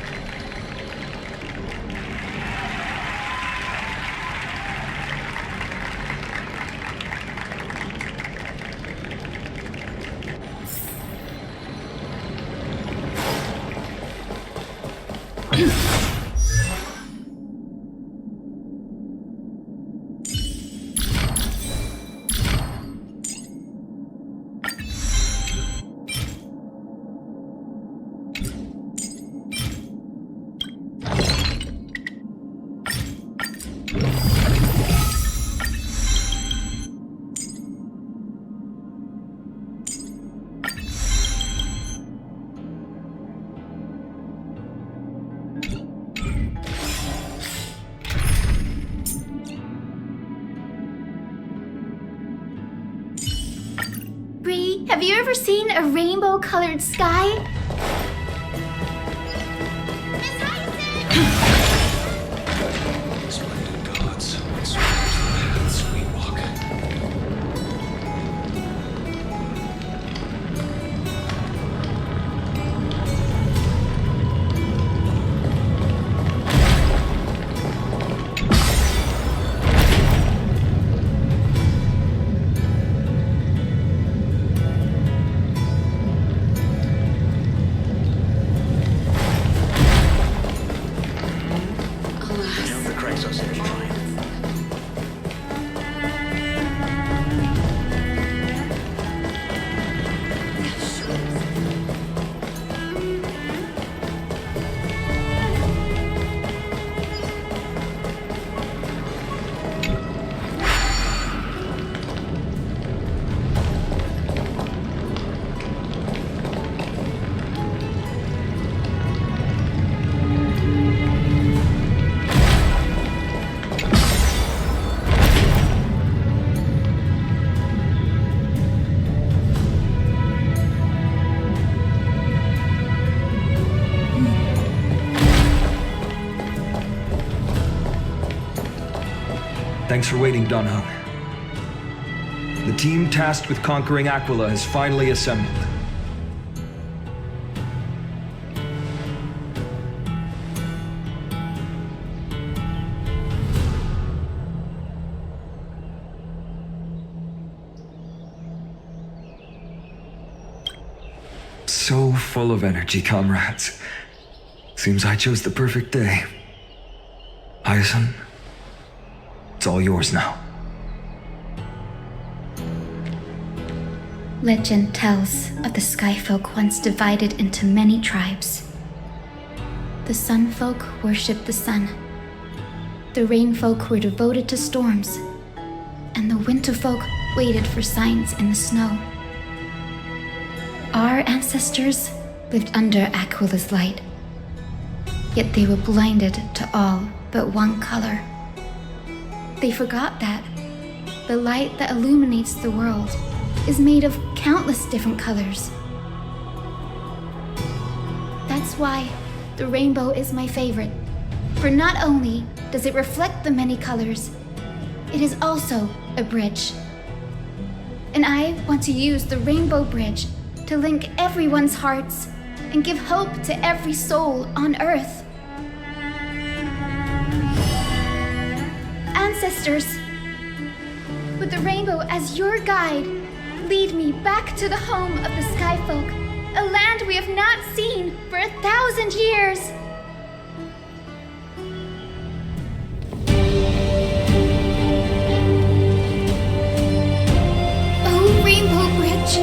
Bree, have you ever seen a rainbow-colored sky? Splendid gods, what sort of paths we walk. Thanks for waiting, Dunhung. The team tasked with conquering Aquila has finally assembled. So full of energy, comrades. Seems I chose the perfect day. Hyacin, it's all yours now. Legend tells of the Sky Folk once divided into many tribes. The Sun Folk worshipped the sun. The Rain Folk were devoted to storms. And the Winter Folk waited for signs in the snow. Our ancestors lived under Aquila's light. Yet they were blinded to all but one color. They forgot that the light that illuminates the world is made of countless different colors. That's why the rainbow is my favorite. For not only does it reflect the many colors, it is also a bridge. And I want to use the Rainbow Bridge to link everyone's hearts and give hope to every soul on Earth. Ancestors, with the rainbow as your guide, lead me back to the home of the Sky Folk, a land we have not seen for 1,000 years. Oh, Rainbow Bridge,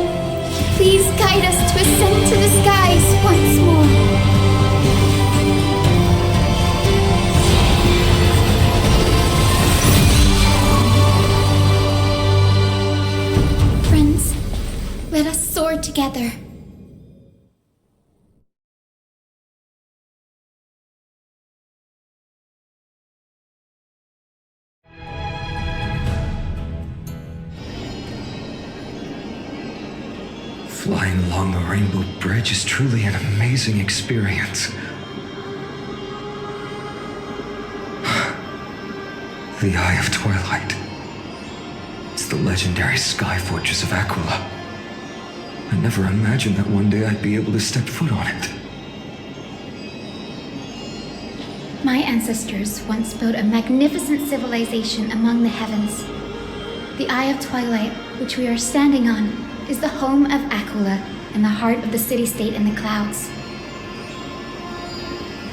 please guide us to ascend to the skies once more. Friends, let us soar together. Flying along the Rainbow Bridge is truly an amazing experience. The Eye of Twilight. It's the legendary sky fortress of Aquila. I never imagined that one day I'd be able to step foot on it. My ancestors once built a magnificent civilization among the heavens. The Eye of Twilight, which we are standing on, is the home of Aquila and the heart of the city-state in the clouds.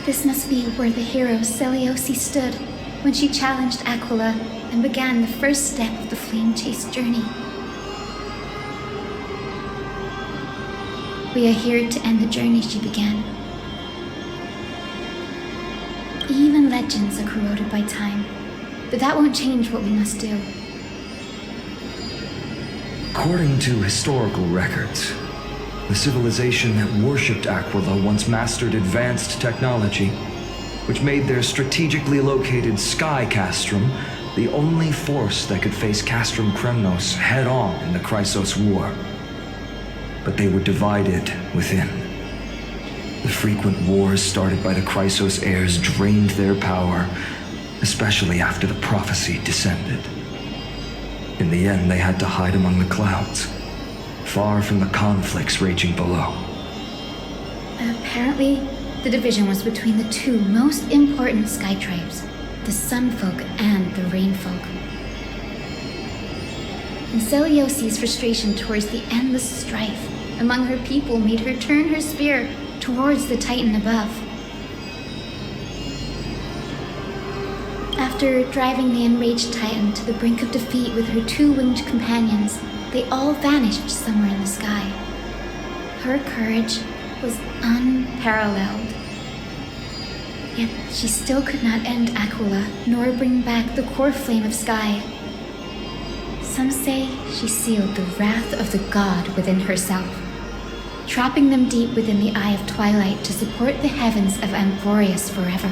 This must be where the hero Seleucus stood when she challenged Aquila and began the first step of the flame-chased journey. We are here to end the journey she began. Even legends are corroded by time, but that won't change what we must do. According to historical records, the civilization that worshipped Aquila once mastered advanced technology, which made their strategically located sky castrum the only force that could face Castrum Kremnos head-on in the Chrysos War. But they were divided within. The frequent wars started by the Chrysos heirs drained their power, especially after the prophecy descended. In the end, they had to hide among the clouds, far from the conflicts raging below. Apparently, the division was between the two most important sky tribes, the Sun Folk and the Rain Folk. And Seleucus' frustration towards the endless strife among her people made her turn her spear towards the Titan above. After driving the enraged Titan to the brink of defeat with her two-winged companions, they all vanished somewhere in the sky. Her courage was unparalleled. Yet she still could not end Aquila, nor bring back the core flame of sky. Some say she sealed the wrath of the god within herself, trapping them deep within the Eye of Twilight to support the heavens of Amphorius forever.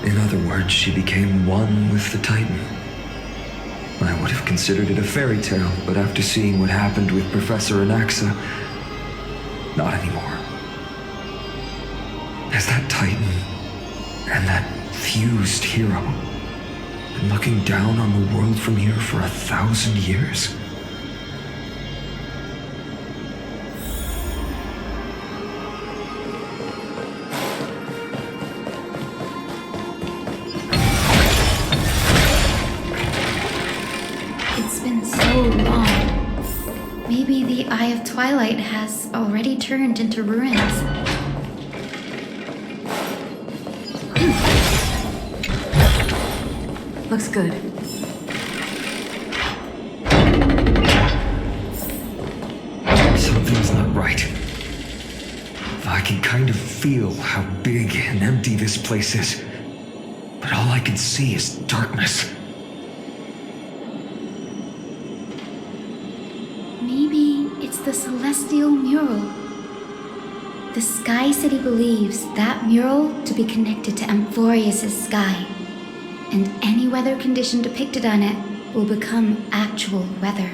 In other words, she became one with the Titan. I would have considered it a fairy tale, but after seeing what happened with Professor Anaxa, not anymore. As that Titan and that fused hero, the been looking down on the world from here for 1,000 years? It's been so long. Maybe the Eye of Twilight has already turned into ruins. Looks good. Something's not right. I can kind of feel how big and empty this place is. But all I can see is darkness. Maybe it's the celestial mural. The Sky City believes that mural to be connected to Amphorius' sky, and any weather condition depicted on it will become actual weather.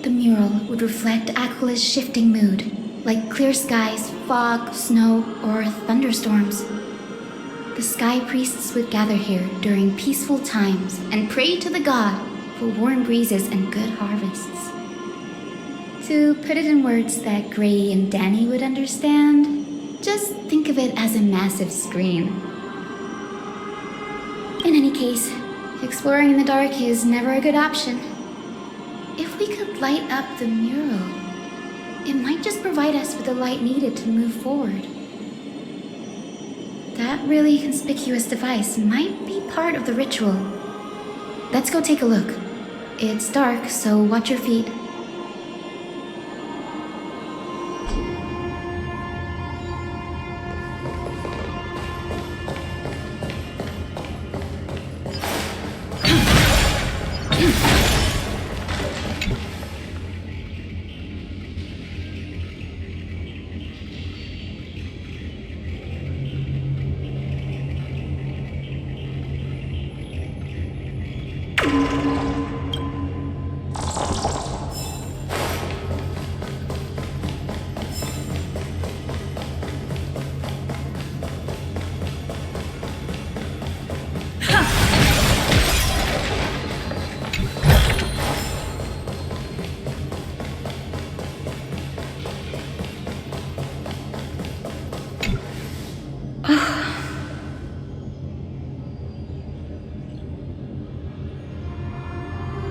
The mural would reflect Aquila's shifting mood, like clear skies, fog, snow, or thunderstorms. The sky priests would gather here during peaceful times and pray to the god for warm breezes and good harvests. To put it in words that Gray and Danny would understand, just think of it as a massive screen. In any case, exploring in the dark is never a good option. If we could light up the mural, it might just provide us with the light needed to move forward. That really conspicuous device might be part of the ritual. Let's go take a look. It's dark, so watch your feet.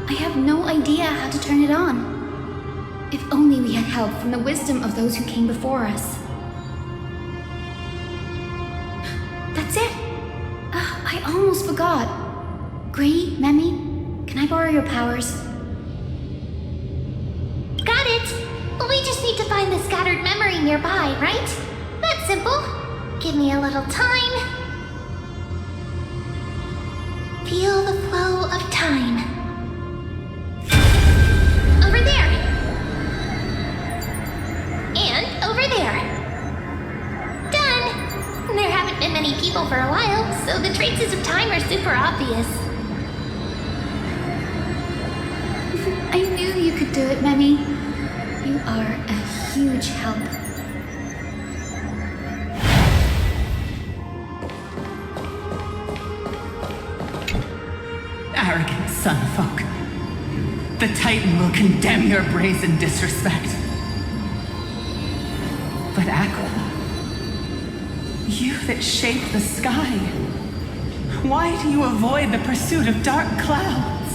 I have no idea how to turn it on. If only we had help from the wisdom of those who came before us. That's it! I almost forgot. Gray, Memi, can I borrow your powers? Got it! We just need to find the scattered memory nearby, right? That's simple. Give me a little time. Feel the flow of time. Over there. And over there. Done! There haven't been many people for a while, so the traces of time are super obvious. I knew you could do it, Memi. You are a huge help. Arrogant sunfolk. The Titan will condemn your brazen disrespect. But Aquila, you that shape the sky, why do you avoid the pursuit of dark clouds?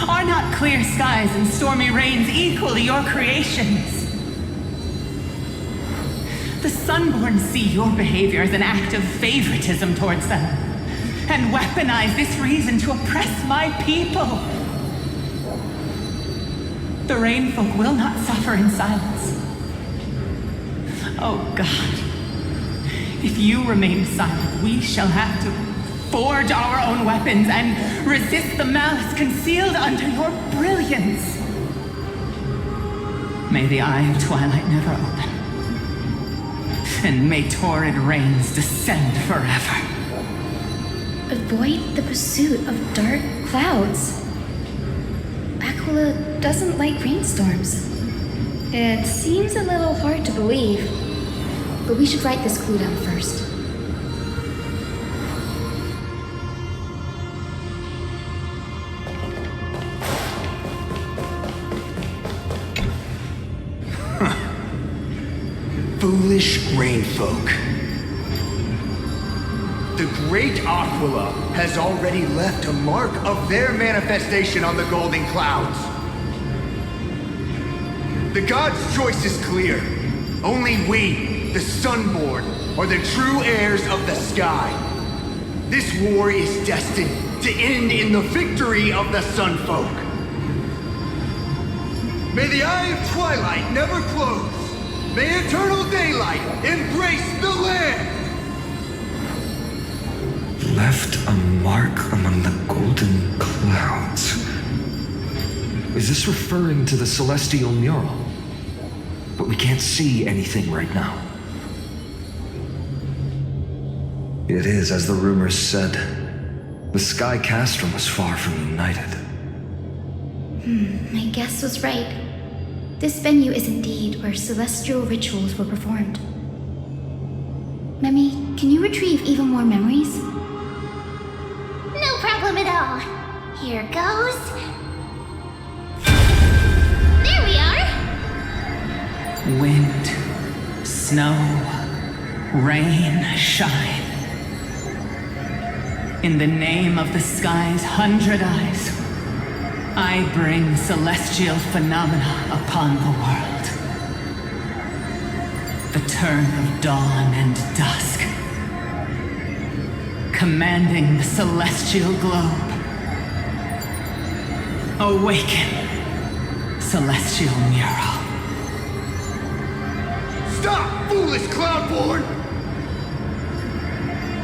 Are not clear skies and stormy rains equally your creations? The Sunborn see your behavior as an act of favoritism towards them, and weaponize this reason to oppress my people. The Rainfolk will not suffer in silence. Oh God, if you remain silent, we shall have to forge our own weapons and resist the malice concealed under your brilliance. May the Eye of Twilight never open, and may torrid rains descend forever. Avoid the pursuit of dark clouds. Aquila doesn't like rainstorms. It seems a little hard to believe, but we should write this clue down first. Foolish rainfolk. The great Aquila has already left a mark of their manifestation on the golden clouds. The gods' choice is clear. Only we, the Sunborn, are the true heirs of the sky. This war is destined to end in the victory of the Sunfolk. May the Eye of Twilight never close. May eternal daylight embrace the land! Left a mark among the golden clouds. Is this referring to the celestial mural? But we can't see anything right now. It is, as the rumors said. The Sky Castrum was far from united. My guess was right. This venue is indeed where celestial rituals were performed. Memi, can you retrieve even more memories? No problem at all. Here goes. There we are! Wind, snow, rain, shine. In the name of the sky's 100 eyes, I bring celestial phenomena upon the world. The turn of dawn and dusk, commanding the celestial globe. Awaken, celestial mural. Stop, foolish Cloudborn!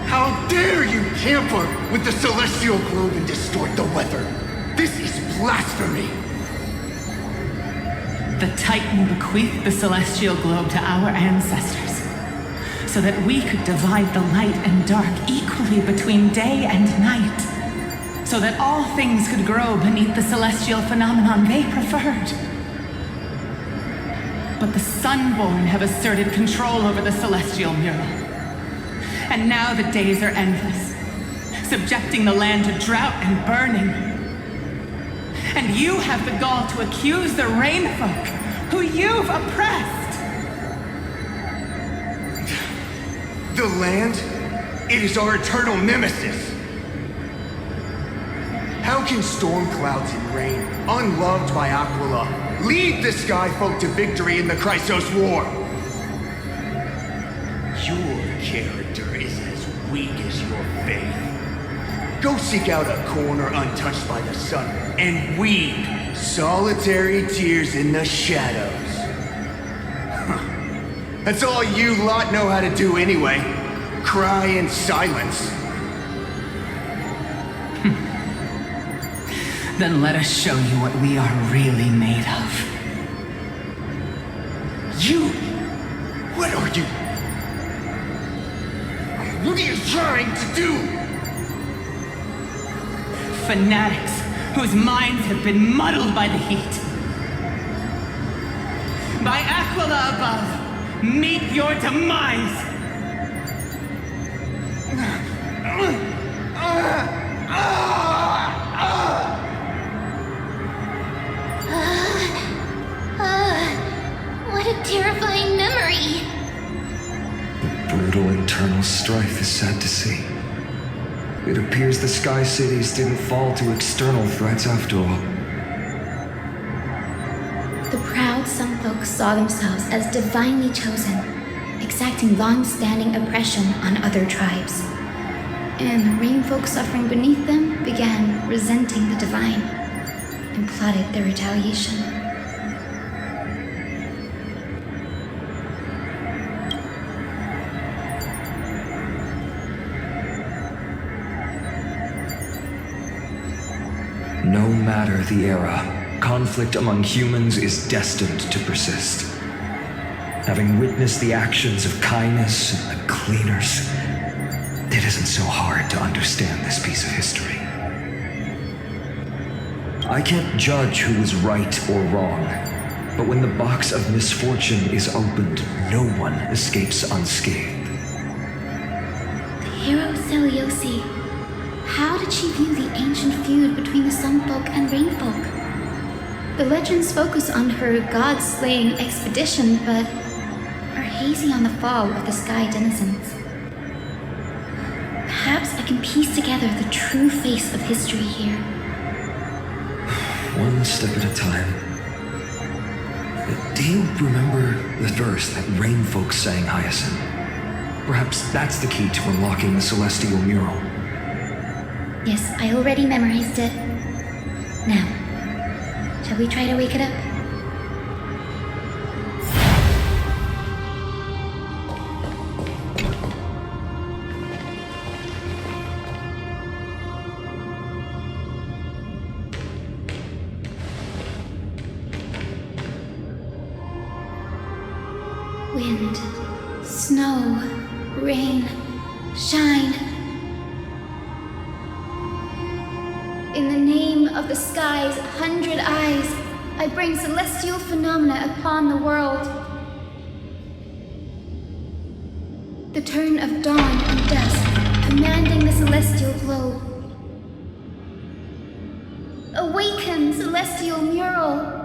How dare you tamper with the celestial globe and distort the weather? This is blasphemy! The Titan bequeathed the celestial globe to our ancestors, so that we could divide the light and dark equally between day and night, so that all things could grow beneath the celestial phenomenon they preferred. But the Sunborn have asserted control over the celestial mural. And now the days are endless, subjecting the land to drought and burning. And you have the gall to accuse the Rainfolk, who you've oppressed. The land? It is our eternal nemesis. How can storm clouds and rain, unloved by Aquila, lead the Skyfolk to victory in the Chrysos War? Your character is as weak as your faith. Go seek out a corner untouched by the sun and weep solitary tears in the shadows. That's all you lot know how to do anyway. Cry in silence. Then let us show you what we are really made of. You? What are you? What are you trying to do? Fanatics whose minds have been muddled by the heat. By Aquila above, meet your demise! What a terrifying memory! The brutal internal strife is sad to see. It appears the Sky Cities didn't fall to external threats after all. The proud Sunfolk saw themselves as divinely chosen, exacting long-standing oppression on other tribes. And the Rainfolk suffering beneath them began resenting the divine and plotted their retaliation. No matter the era, conflict among humans is destined to persist. Having witnessed the actions of kindness and the cleaners, it isn't so hard to understand this piece of history. I can't judge who was right or wrong, but when the box of misfortune is opened, no one escapes unscathed. The hero Seliosi. How did she view the ancient feud between the Sunfolk and Rainfolk? The legends focus on her god-slaying expedition, but are hazy on the fall of the sky denizens. Perhaps I can piece together the true face of history here. One step at a time. Do you remember the verse that Rain Folk sang, Hyacinth? Perhaps that's the key to unlocking the celestial mural. Yes, I already memorized it. Now, shall we try to wake it up? Wind, snow, rain, shine. In the name of the sky's 100 eyes, I bring celestial phenomena upon the world. The turn of dawn and dusk, commanding the celestial globe. Awaken, celestial mural!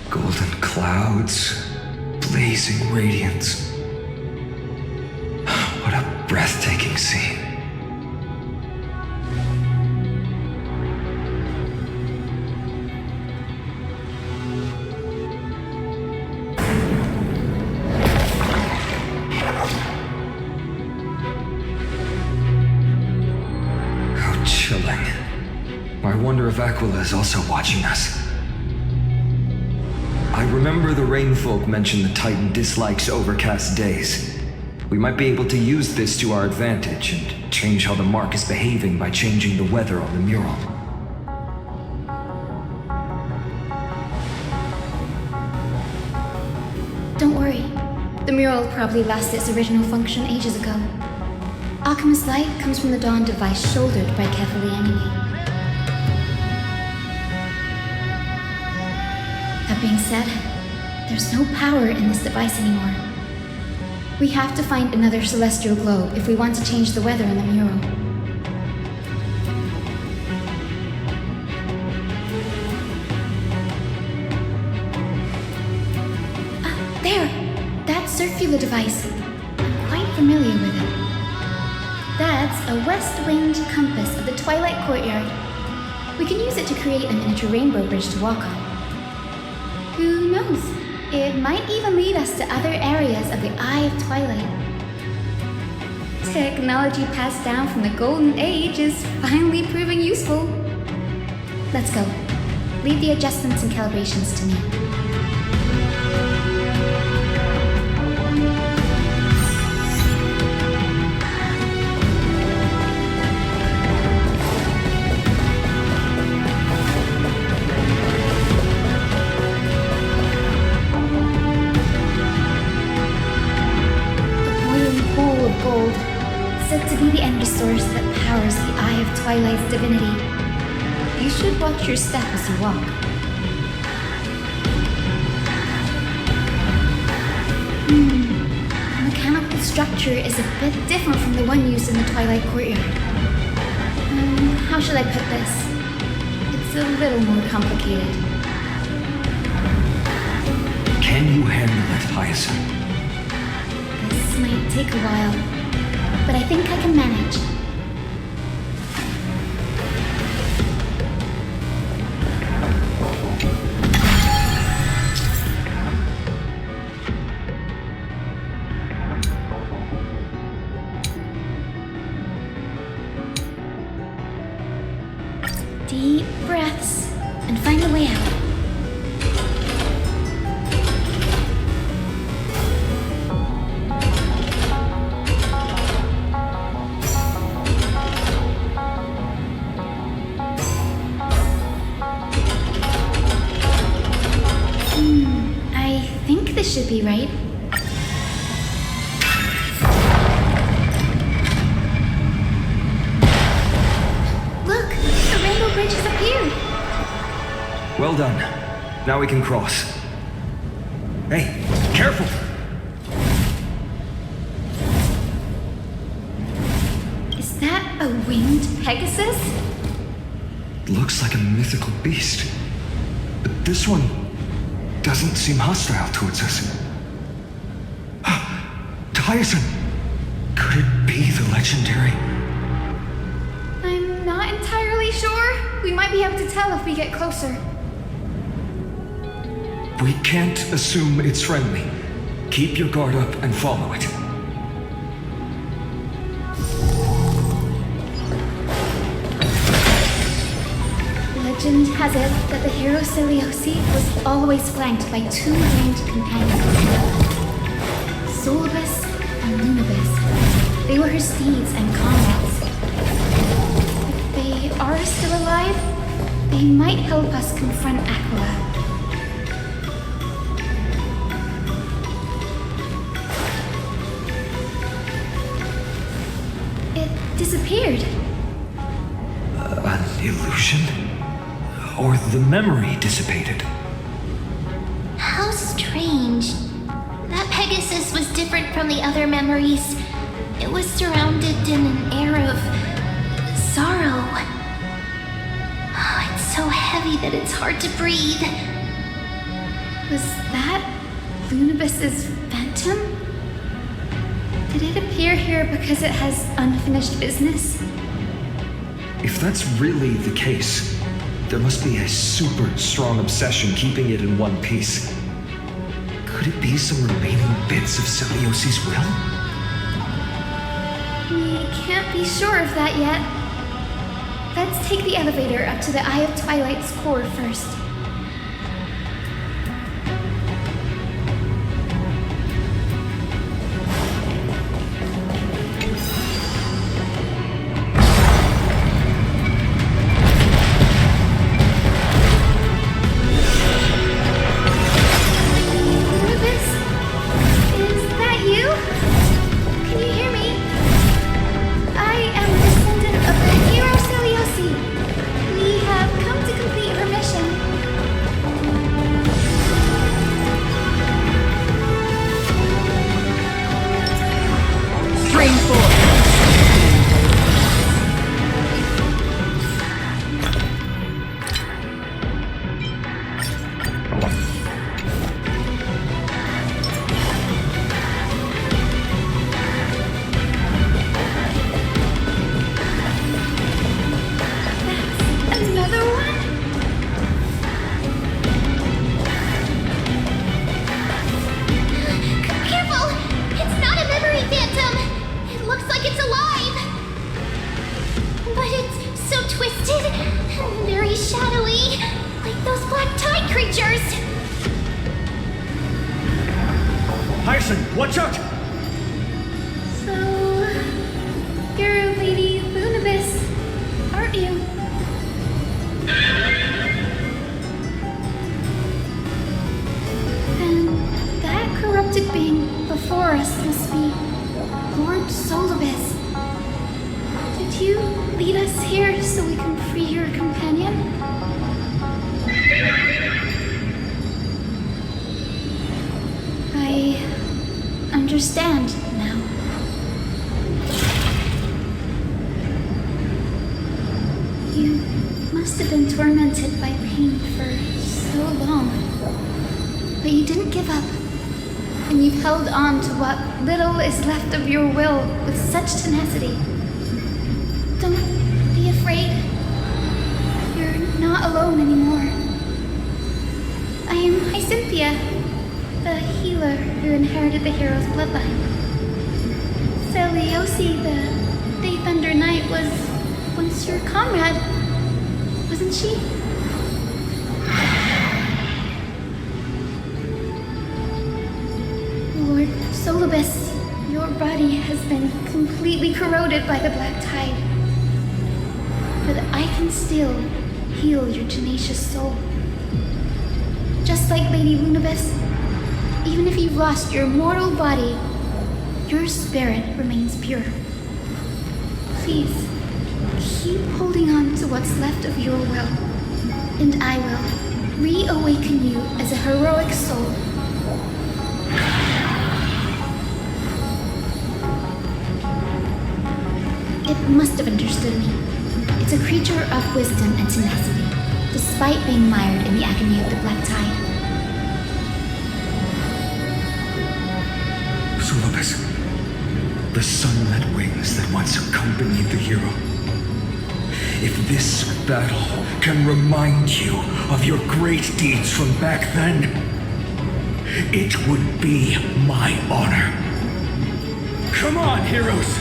Golden clouds, blazing radiance. What a breathtaking scene. How chilling. I wonder if Aquila is also watching us. I remember the Rainfolk mentioned the Titan dislikes overcast days. We might be able to use this to our advantage and change how the mark is behaving by changing the weather on the mural. Don't worry. The mural probably lost its original function ages ago. Alchemist's light comes from the dawn device shouldered by Kefaliani. That being said, there's no power in this device anymore. We have to find another celestial globe if we want to change the weather in the mural. There! That circular device. I'm quite familiar with it. That's a west wind compass of the Twilight Courtyard. We can use it to create a miniature rainbow bridge to walk on. Who knows? It might even lead us to other areas of the Eye of Twilight. Technology passed down from the Golden Age is finally proving useful. Let's go. Leave the adjustments and calibrations to me. Gold, said to be the energy source that powers the Eye of Twilight's divinity. You should watch your step as you walk. The mechanical structure is a bit different from the one used in the Twilight Courtyard. How should I put this? It's a little more complicated. Can you handle it, Hyacinth? This might take a while, but I think I can manage. Deep breaths and find a way out. This should be right. Look! The rainbow bridge has appeared! Well done. Now we can cross. Hey, careful! Is that a winged Pegasus? Looks like a mythical beast. But this one doesn't seem hostile towards us. Tyson! Could it be the legendary? I'm not entirely sure. We might be able to tell if we get closer. We can't assume it's friendly. Keep your guard up and follow it. Legend has it that the hero Seliosi was always flanked by two winged companions, Solibus and Lunibus. They were her steeds and comrades. If they are still alive, they might help us confront Aquila. It disappeared. An illusion? Or the memory dissipated? How strange. That Pegasus was different from the other memories. It was surrounded in an air of sorrow. Oh, it's so heavy that it's hard to breathe. Was that Lunibus's phantom? Did it appear here because it has unfinished business? If that's really the case, there must be a super strong obsession keeping it in one piece. Could it be some remaining bits of Celiosi's will? We can't be sure of that yet. Let's take the elevator up to the Eye of Twilight's core first. Watch out! So, you're Lady Lunibus, aren't you? And that corrupted being before us must be Lord Solibus. Did you lead us here so we can free your companion? I understand now. You must have been tormented by pain for so long. But you didn't give up. And you've held on to what little is left of your will with such tenacity. Don't be afraid. You're not alone anymore. I am Hyacinthia, the healer who inherited the hero's bloodline. Seliosi, the Day Thunder Knight, was once your comrade, wasn't she? Lord Solibus, your body has been completely corroded by the Black Tide. But I can still heal your tenacious soul. Just like Lady Lunibus, even if you've lost your mortal body, your spirit remains pure. Please, keep holding on to what's left of your will, and I will reawaken you as a heroic soul. must have understood me. It's a creature of wisdom and tenacity, despite being mired in the agony of the Black Tide. Solobus, the sunlit wings that once accompanied the hero. If this battle can remind you of your great deeds from back then, it would be my honor. Come on, heroes!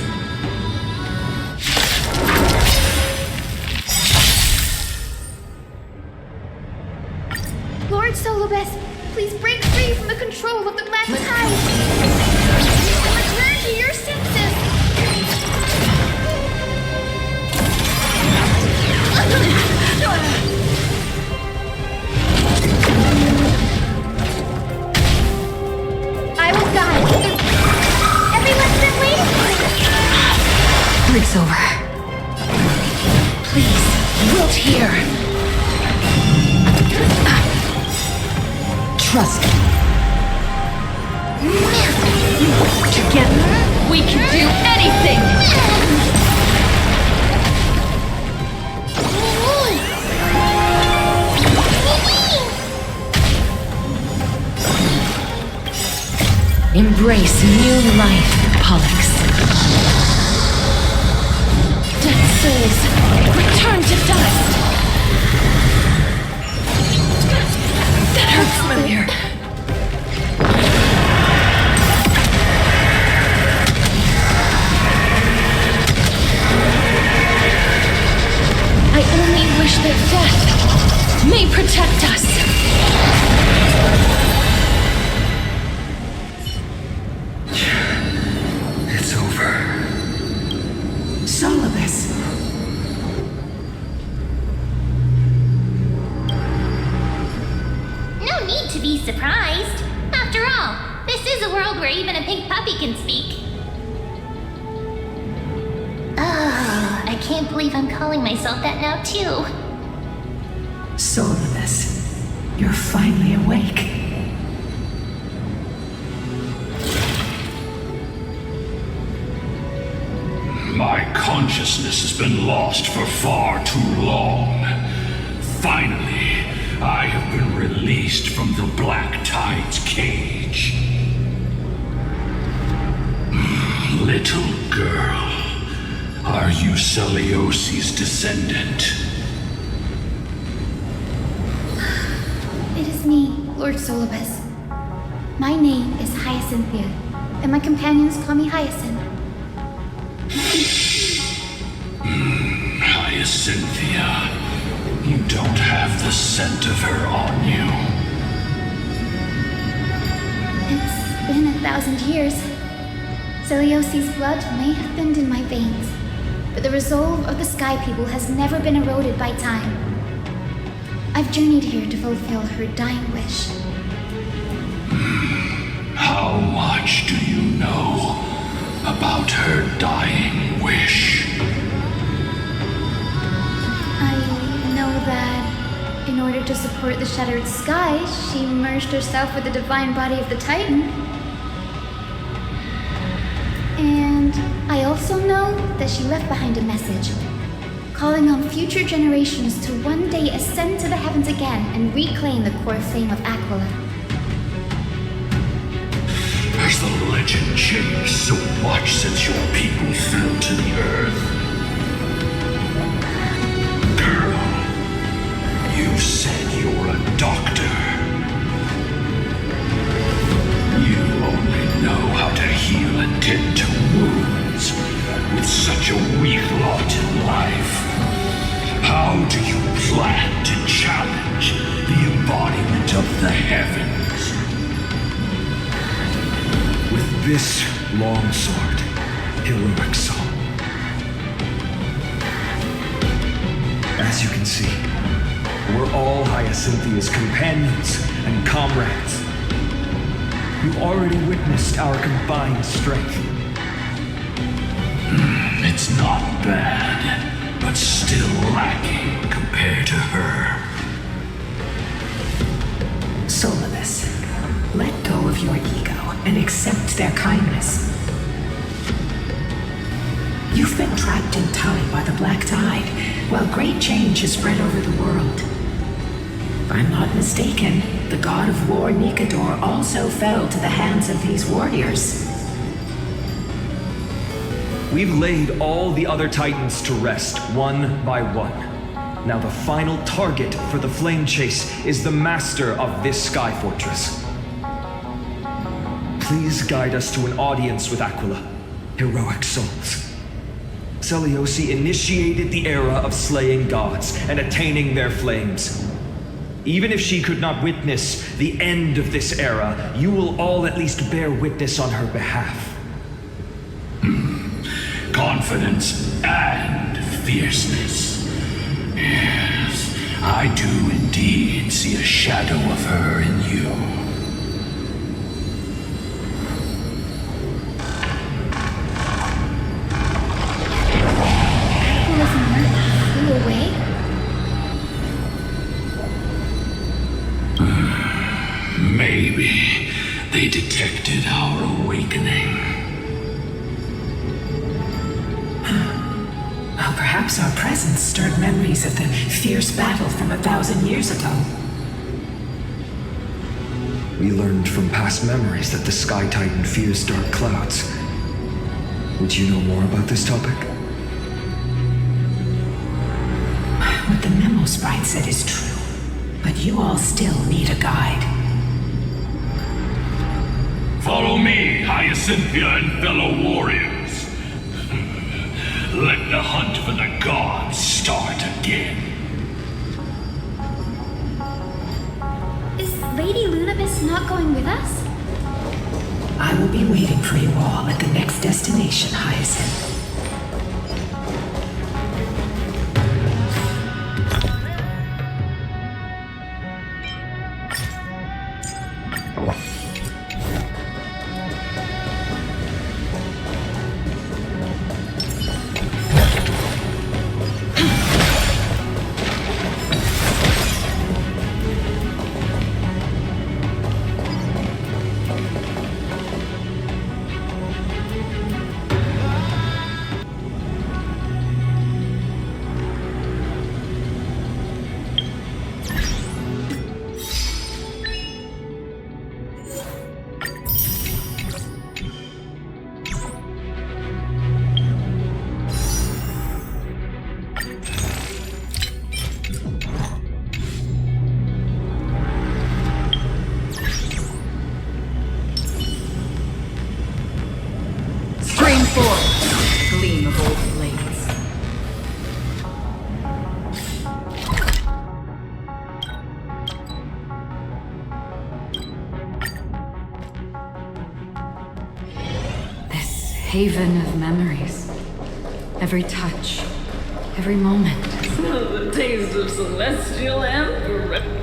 Lord Solobus, please break free from the control of the Black Tide. And return to your senses. I will guide. Everyone's been waiting for me. Break's over. Please, wilt here. Trust me. Together, we can do anything! Embrace new life, Pollux. Dead souls, return to dust! That hurts familiar. I only wish that death may protect us. It's over. Solobus. No need to be surprised. After all, this is a world where even a pink puppy can speak. Oh, I can't believe I'm calling myself that now, too. Solobus, you're finally awake. My consciousness has been lost for far too long. Finally, I have been released from the Black Tide's cage. Little girl, are you Celiosi's descendant? It is me, Lord Solobus. My name is Hyacinthia, and my companions call me Hyacinth. Hyacinthia, you don't have the scent of her on you. It's been 1,000 years. Celiosi's blood may have thinned in my veins, but the resolve of the Sky People has never been eroded by time. I've journeyed here to fulfill her dying wish. How much do you know about her dying wish? I know that in order to support the shattered sky, she merged herself with the divine body of the Titan. And I also know that she left behind a message, calling on future generations to one day ascend to the heavens again and reclaim the core fame of Aquila. Has the legend changed so much since your people fell to the earth? Girl, you said you're a doctor. You only know how to heal and tend to wounds with such a weak lot in life. How do you plan to challenge the embodiment of the heavens? With this long sword, heroic soul. As you can see, we're all Hyacinthea's companions and comrades. You already witnessed our combined strength. It's not bad, but still lacking compared to her. Solobus, let go of your ego and accept their kindness. You You've been trapped in time by the Black Tide, while great change has spread over the world. If I'm not mistaken, the god of war Nikador also fell to the hands of these warriors. We've laid all the other Titans to rest, one by one. Now the final target for the flame chase is the master of this sky fortress. Please guide us to an audience with Aquila, heroic souls. Celiosi initiated the era of slaying gods and attaining their flames. Even if she could not witness the end of this era, you will all at least bear witness on her behalf. Confidence and fierceness. Yes, I do indeed see a shadow of her in you. Flew away? Maybe they detected our awakening. Well, perhaps our presence stirred memories of the fierce battle from 1,000 years ago. We learned from past memories that the Sky Titan fears dark clouds. Would you know more about this topic? What the memo sprite said is true, but you all still need a guide. Follow me, Hyacinthia and fellow warriors. Let the hunt for the gods start again. Is Lady Lunabis not going with us? I will be waiting for you all at the next destination, Hyacinth. Gleam of old blades. This haven of memories. Every touch, every moment. The taste of celestial amber.